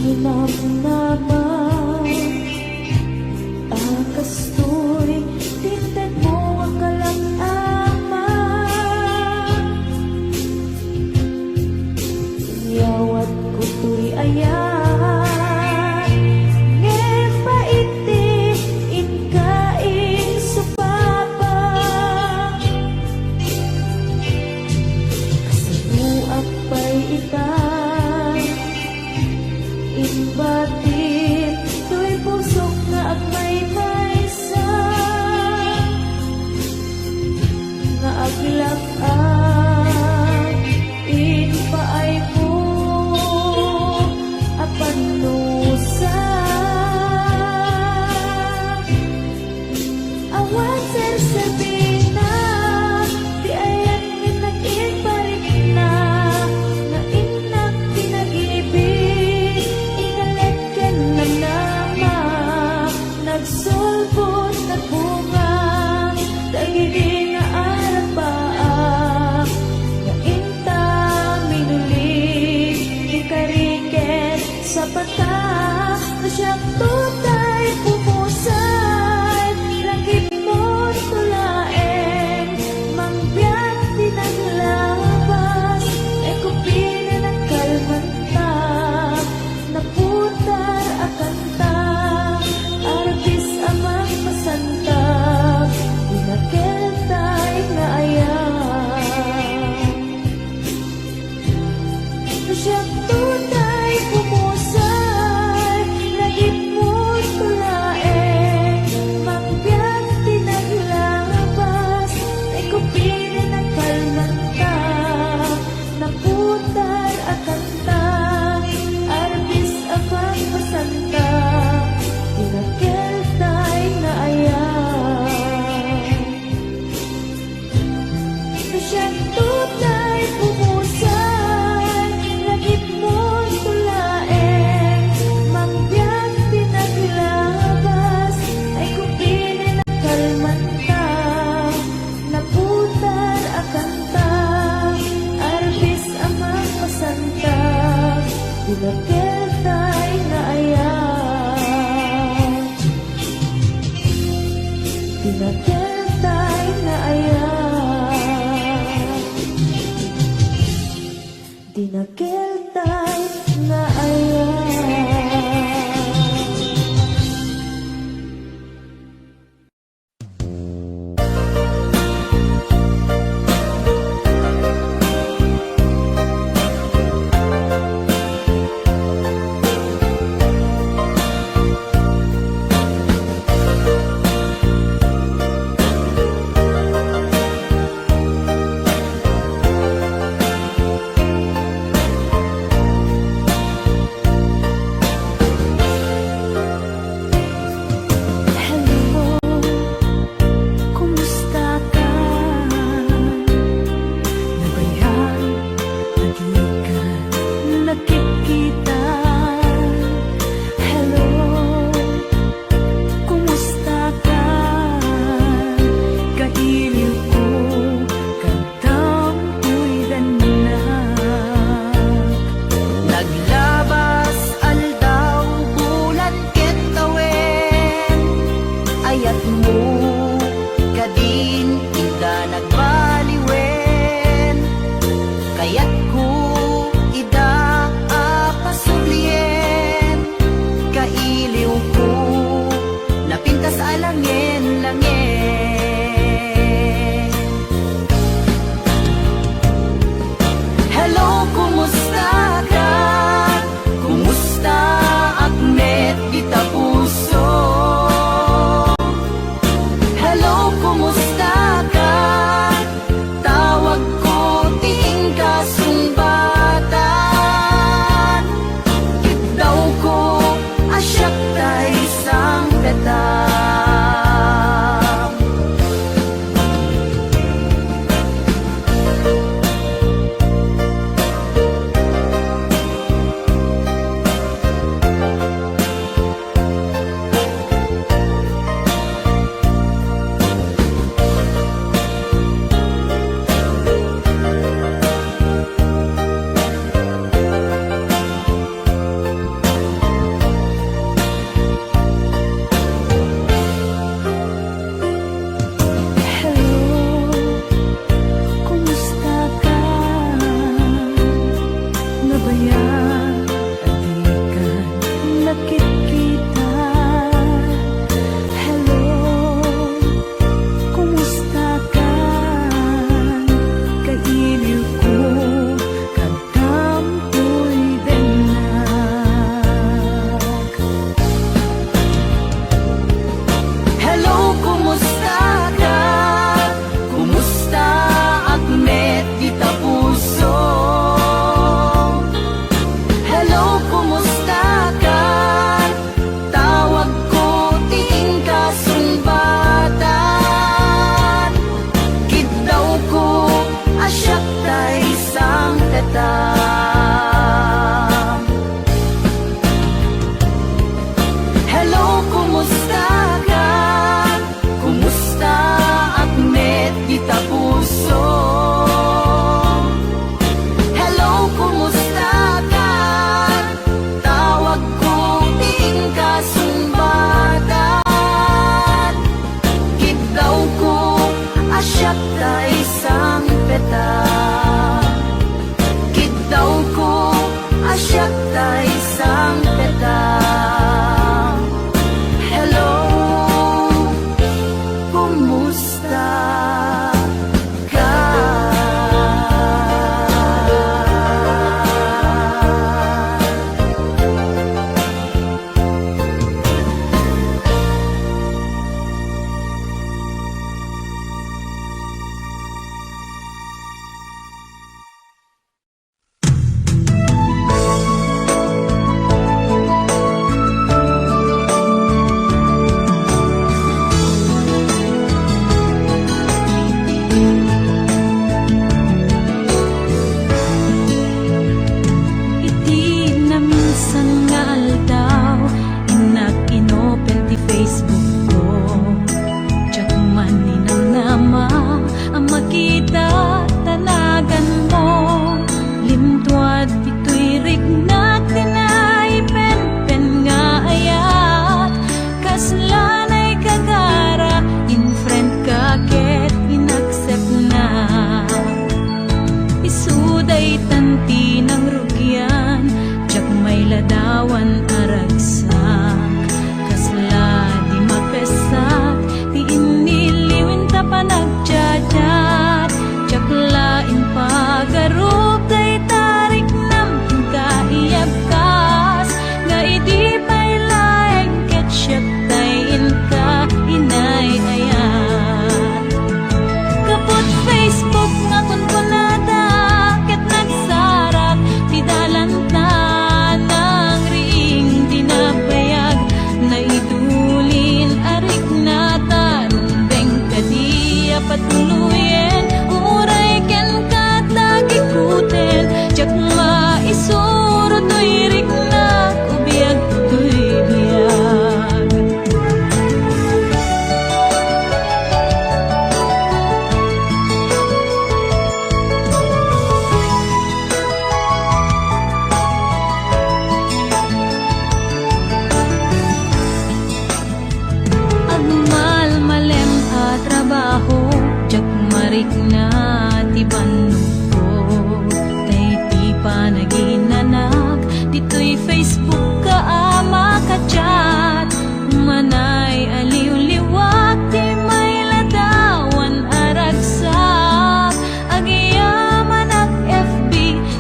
Minamnaman Akastoy Tintad mo ang kalak-ama Yawat ko tuy ayan Ngepaiti Inkain supapa Kasabuak pa'y itan Inbatin Tuy pusok na agmay maysa Nga aglak-ang Inpaay mo Apanusa Awan sersabina Di ayan nag-iparik na Na inak pinag-ibig Ingaletken na nama Nagsulbot na bunga Dagidi nga arapaa Nga inta minulig Di kariket sa pata Na siyang tutay pumusay Langit mo tulaeng Mangbiyak pinaglabas E kupina ng kalmanta Naputar akanta Arbis amang masanta Inakeltay nga ayan Na siyang tunay pumusay Lagip mo tulaeng Mangbiyak pinaglabas Ay kupinin ng kalmanta Naputar akanta Arbis amang masanta Inakeltay nga ayan Na siyang tunay pumusay Lagip mo tulaeng Mangbiyak pinaglabas Ay kupinin ang kalmanta Naputar akanta Arbis amang masanta Inakeltay nga ayan Inakeltay nga ayan Dinakeltay nga ayan Bisan nga aldaw, inak inopen ti Facebook ko. Tiyak man ninamnama, ang makita tanagan mo. Limtuad ito'y rignak, tinay pen nga ayat. Kaslanay kagara, in friend ka ket inaccept na. Isuday tanti ng rugyan, tiyak may ladawan aragsak. Kasla di mapesak, di iniliwin ta pa nagchat-chat. Tiyak lain pagarup, day tarik nam kaiyabkas. Nga idi pa'y laeng ketchup, tayin ka inay ayat. Kapot Facebook nga kunkunada, ket nagsarak ti dalanta ng ring dinapayag. Naidulin arik na tarumbeng kadiya patuluyen. Uray ken katagikuten, tiyak maisuro to'y rignak, ubiyag to'y biyag. Agmal malem a trabaho, tiyak marik na ti banuko. Tay ti panaginanak, dito'y Facebook ka ama ka-chat. Manay aliw-liwak, ti may ladawan aragsak. Agiyaman ak FB,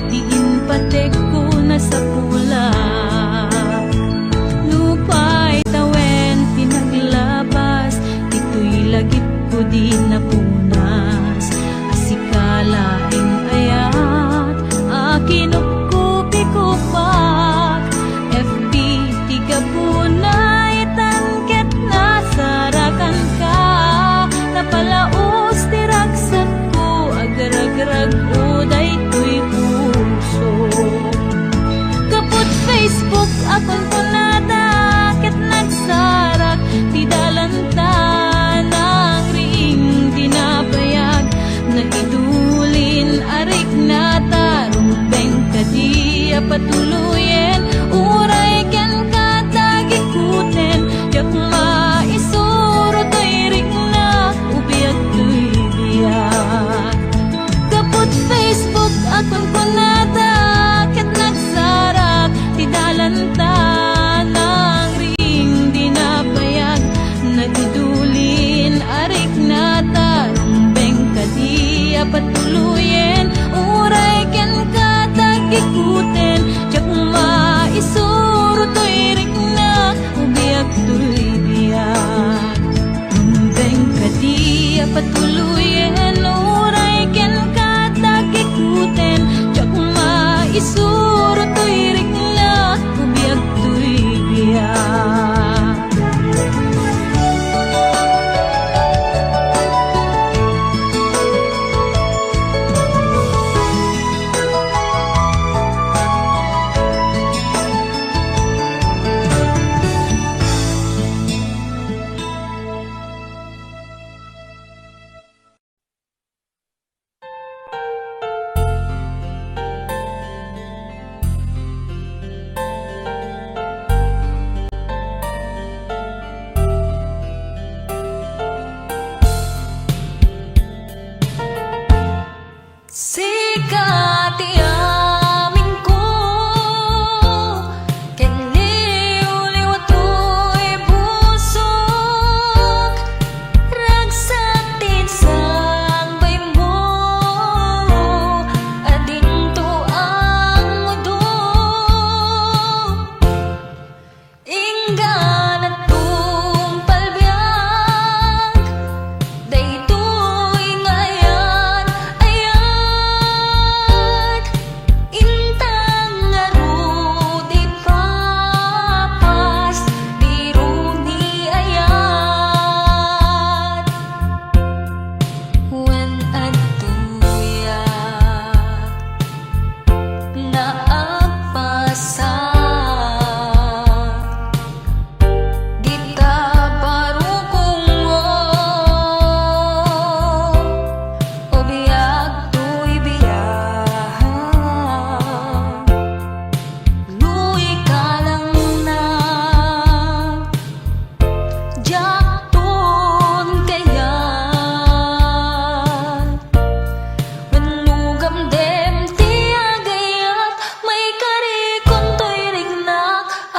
ti inpatek ko na sa pulak. Lupay tawen tinaglabas, ito'y lagip ko di napunas. Asikalaing ayat, akinupkupi kupak. FB tiga punay tangket na sarakan ka. Napalaos tiragsak ko, agarag-rag uday to'y puso. Kapot Facebook akong punada, ket nagsarak ti dalanta ng ring dinapayag. Naidulin arik na tarumbeng kadiya patuluyen. Uray ken katagikuten, tiyak maisuro to'y rignak, ubiyag to'y biyag. Kapot Facebook akong punada, ket nagsarak ti dalanta ng ring dinapayag. Naidulin arik na tarumbeng kadiya patuluyen. Uray ken katagikuten, tiyak maisuro to'y rignak, ubiyag to'y biyag. Rumbeng kadiya patuluyen. Uray ken katagikuten, tiyak maisuro to'y rignak, ubiyag to'y biyag. Sikat ti amin ko, ken liw-liw to'y busok. Ragsak tin sangbay mo, adinto ang mudo. Inggan at tumpalbiag, daytoy ngayan ayat. Intang ngarudi papas, biru ni ayat. Wen agtuyak naagpasat,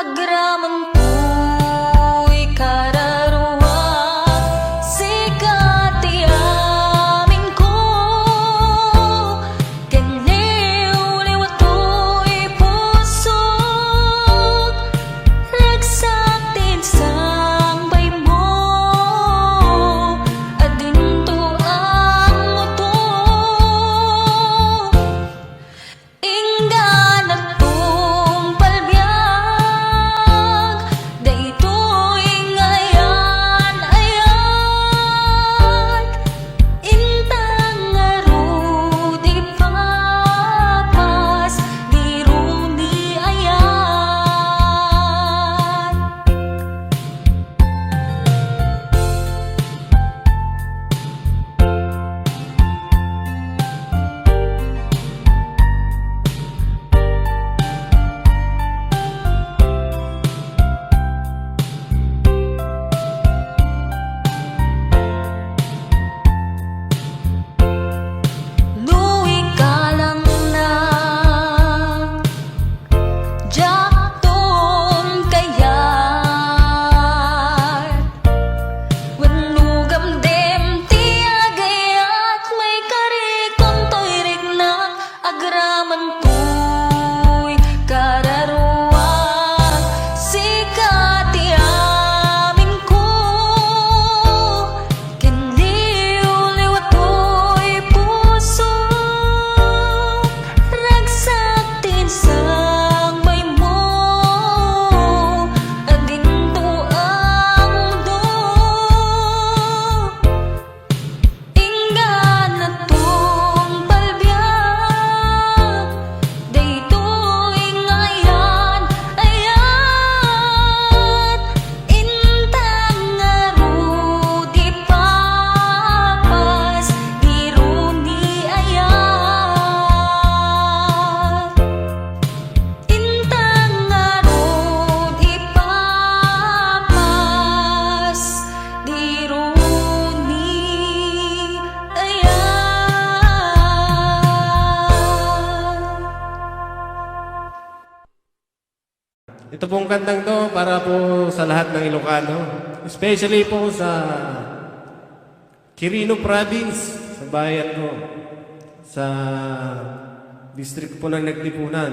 agraman ko'y kararuan, sikat iamin ko, kanliw-liw ato'y pusok, ragsak din sang bay mo, adinto ang muto, inggan atong palbiag, daytoy ngayan-ayan, intang nga di papas, di runi ayan. Luwi ka lang na jakton kayat, wenugam dem tiagayak, may karikong to'y rignak, agraman to'y kararuan, sikat iamin ko, kanliw-liw ato'y puso, ragsak din sang bay mo, adinto ang mundo, inggan atong palbiag, daytoy ngayan-ayan, intang nga di papas, di runi ayan. Intang nga di papas, di runi ayan. Ito pong kantang to para po sa lahat ng Ilocano, especially po sa Quirino Province, sa bayan ko, sa district po ng Nagtipunan.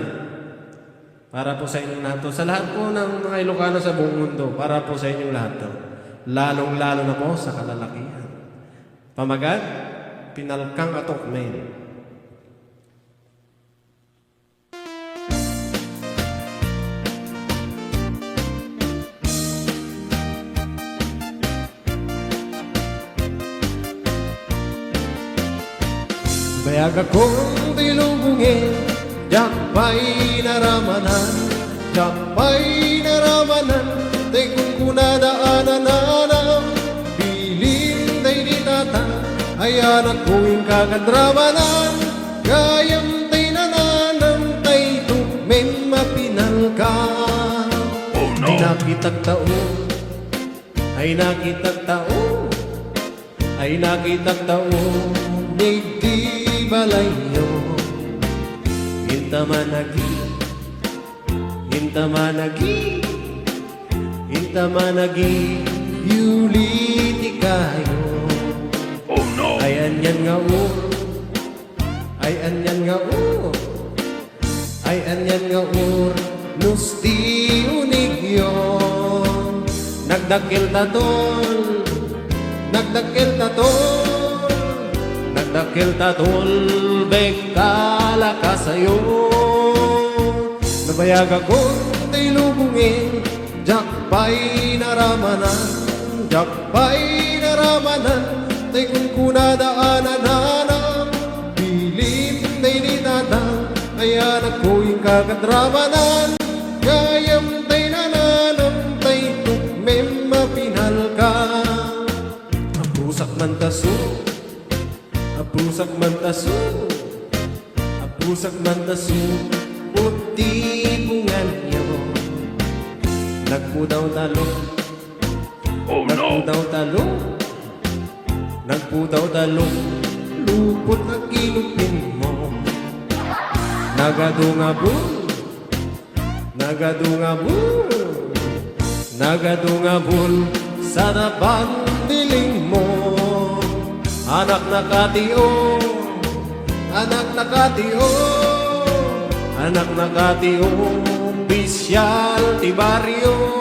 Para po sa inyong lahat to. Sa lahat po ng mga Ilocano sa buong mundo, para po sa inyong lahat to. Lalong-lalo na po sa kalalakihan. Pamagat, Pinalkang Atok Men. Bayag akong tilubungin, jakpay naramanan, jakpay naramanan, tay kung kunadaanan nanam, bilin tay ditatan, ayan ako'y kakadramanan, gayam tay nananam, tay tukmen mapinalkan. Ay nakitag taon, ay nakitag taon, ay nakitag taon, digdi balayo, hintamanagi, hintamanagi, hintamanagi, yuliti kayo. Oh no! Ay anyan nga o, ay anyan nga o, ay anyan nga o, nusti unigyo, nagdakil tatol, nagdakil tatol. Nagdakil tatol, bekala ka sa'yo. Nabayag akong tay lubungin, jakpay naramanan, jakpay naramanan, tay kung kunadaanan nanam, pilit tay ditatan, ayan ako'y kakadramanan, gayam tay nananam, tay tukmem mapinalkan. Apusak man taso, apusak man taso, apusak man taso, puti bungan niyo. Nagpudaw talo, nagpudaw talo, nagpudaw talo, lupot na kinupin mo. Nagadungabon, nagadungabul sa nabandiling mo. Anak na katio, anak na katio, anak na katio, opisyal ti baryo.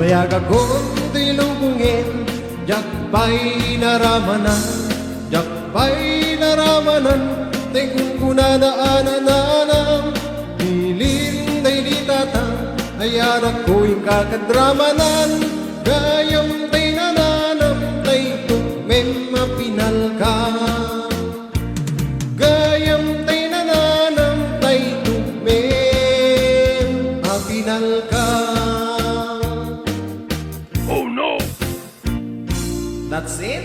Bayag akong tilubungin, jakbay naramanan, jakbay naramanan, tingkong kunanaanan, bilin day di tatang, ay anak ko yung kakadramanan, gayam tay nananam, tay tukmem mapinal ka. Gayam tay nananam, tay tukmem mapinal ka. That's it?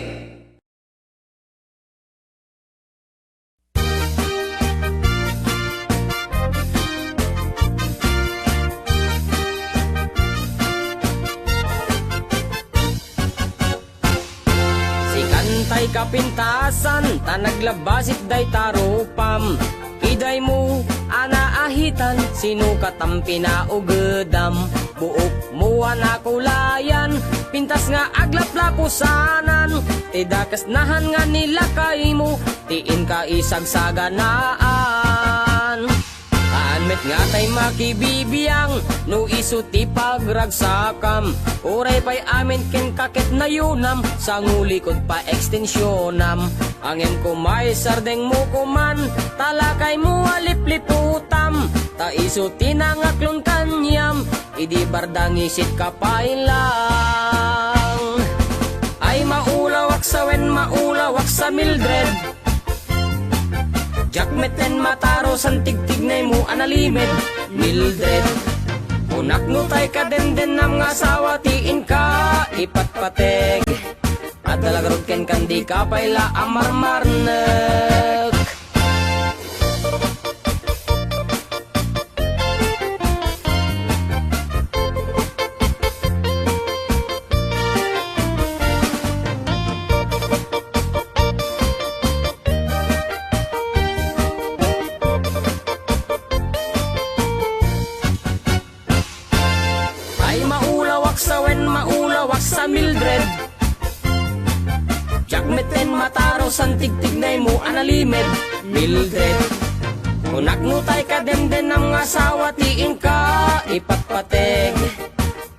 Si kantay kapintasan, tanaglabasit day tarupam. Iday mo, anaahitan, sinukat ang pinaugedam. Buok mo anakulayan, pintas nga aglaplapusanan. Tidakas nahan nga nilakay mo, tiin ka isagsaganaan. Kaanmet nga tay makibibiyang, no iso ti pagragsakam. Uray pa'y amin ken kakit na yunam, sa ngulikod pa ekstensyonam. Angin ko may sardeng mo kuman, talakay mo alipliputam. Ta iso tinangaklon kanyam, idi bardang isit kapailang. Ay maulawak sa wen, maulawak sa Mildred. Jakmeten mataro san tigtignay mo analimed, Mildred. Unak no tay ka den nam nga asawa, tiin ka ipatpateg. At dalagarod ken kandi ka paila amarmarnek. Maulawak sa Mildred. Jakmeten mataro san tigtignay mo analimed, Mildred. Unak no tay ka den nam nga asawa, tiin ka ipatpateg.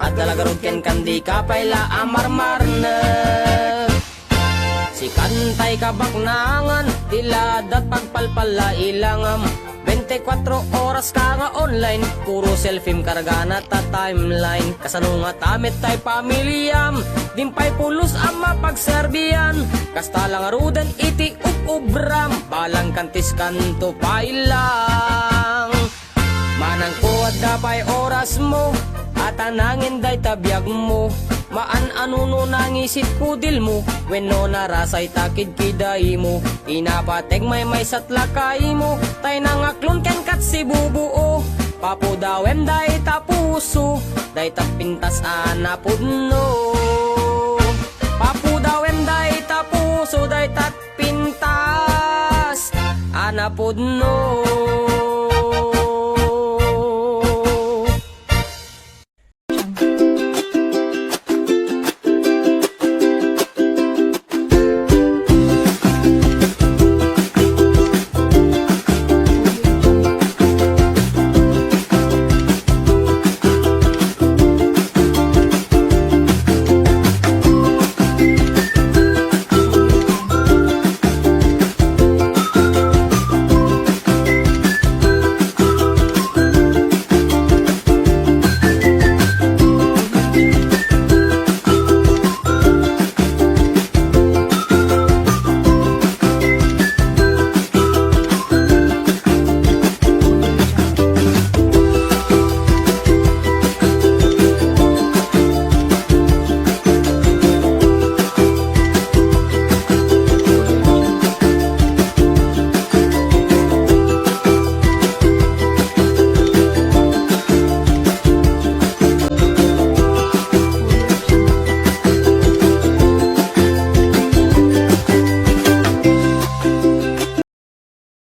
At dalagarod ken kandi ka paila amarmarnek. Si kantay ka baknangan, tiladat pagpalpala ilangam. 24 oras ka nga online, puro selfie kargana ta timeline. Kasano nga tamit tay pamilyam, dimpay pulos ang mapagserbiyan. Kasta lang arudan iti ubram, balang kantis kanto pailang. Manang kuwad dapay oras mo, at anangin day tabiyag mo. Maan-anuno nangisit kudil mo, wenno narasay takid kiday mo. Inapateg may satlakay mo, tay nangaklon ken kat si bubuo. Papudawem day tapuso, day tapintas anapudno. Papudawem day tapuso, day tatpintas anapudno.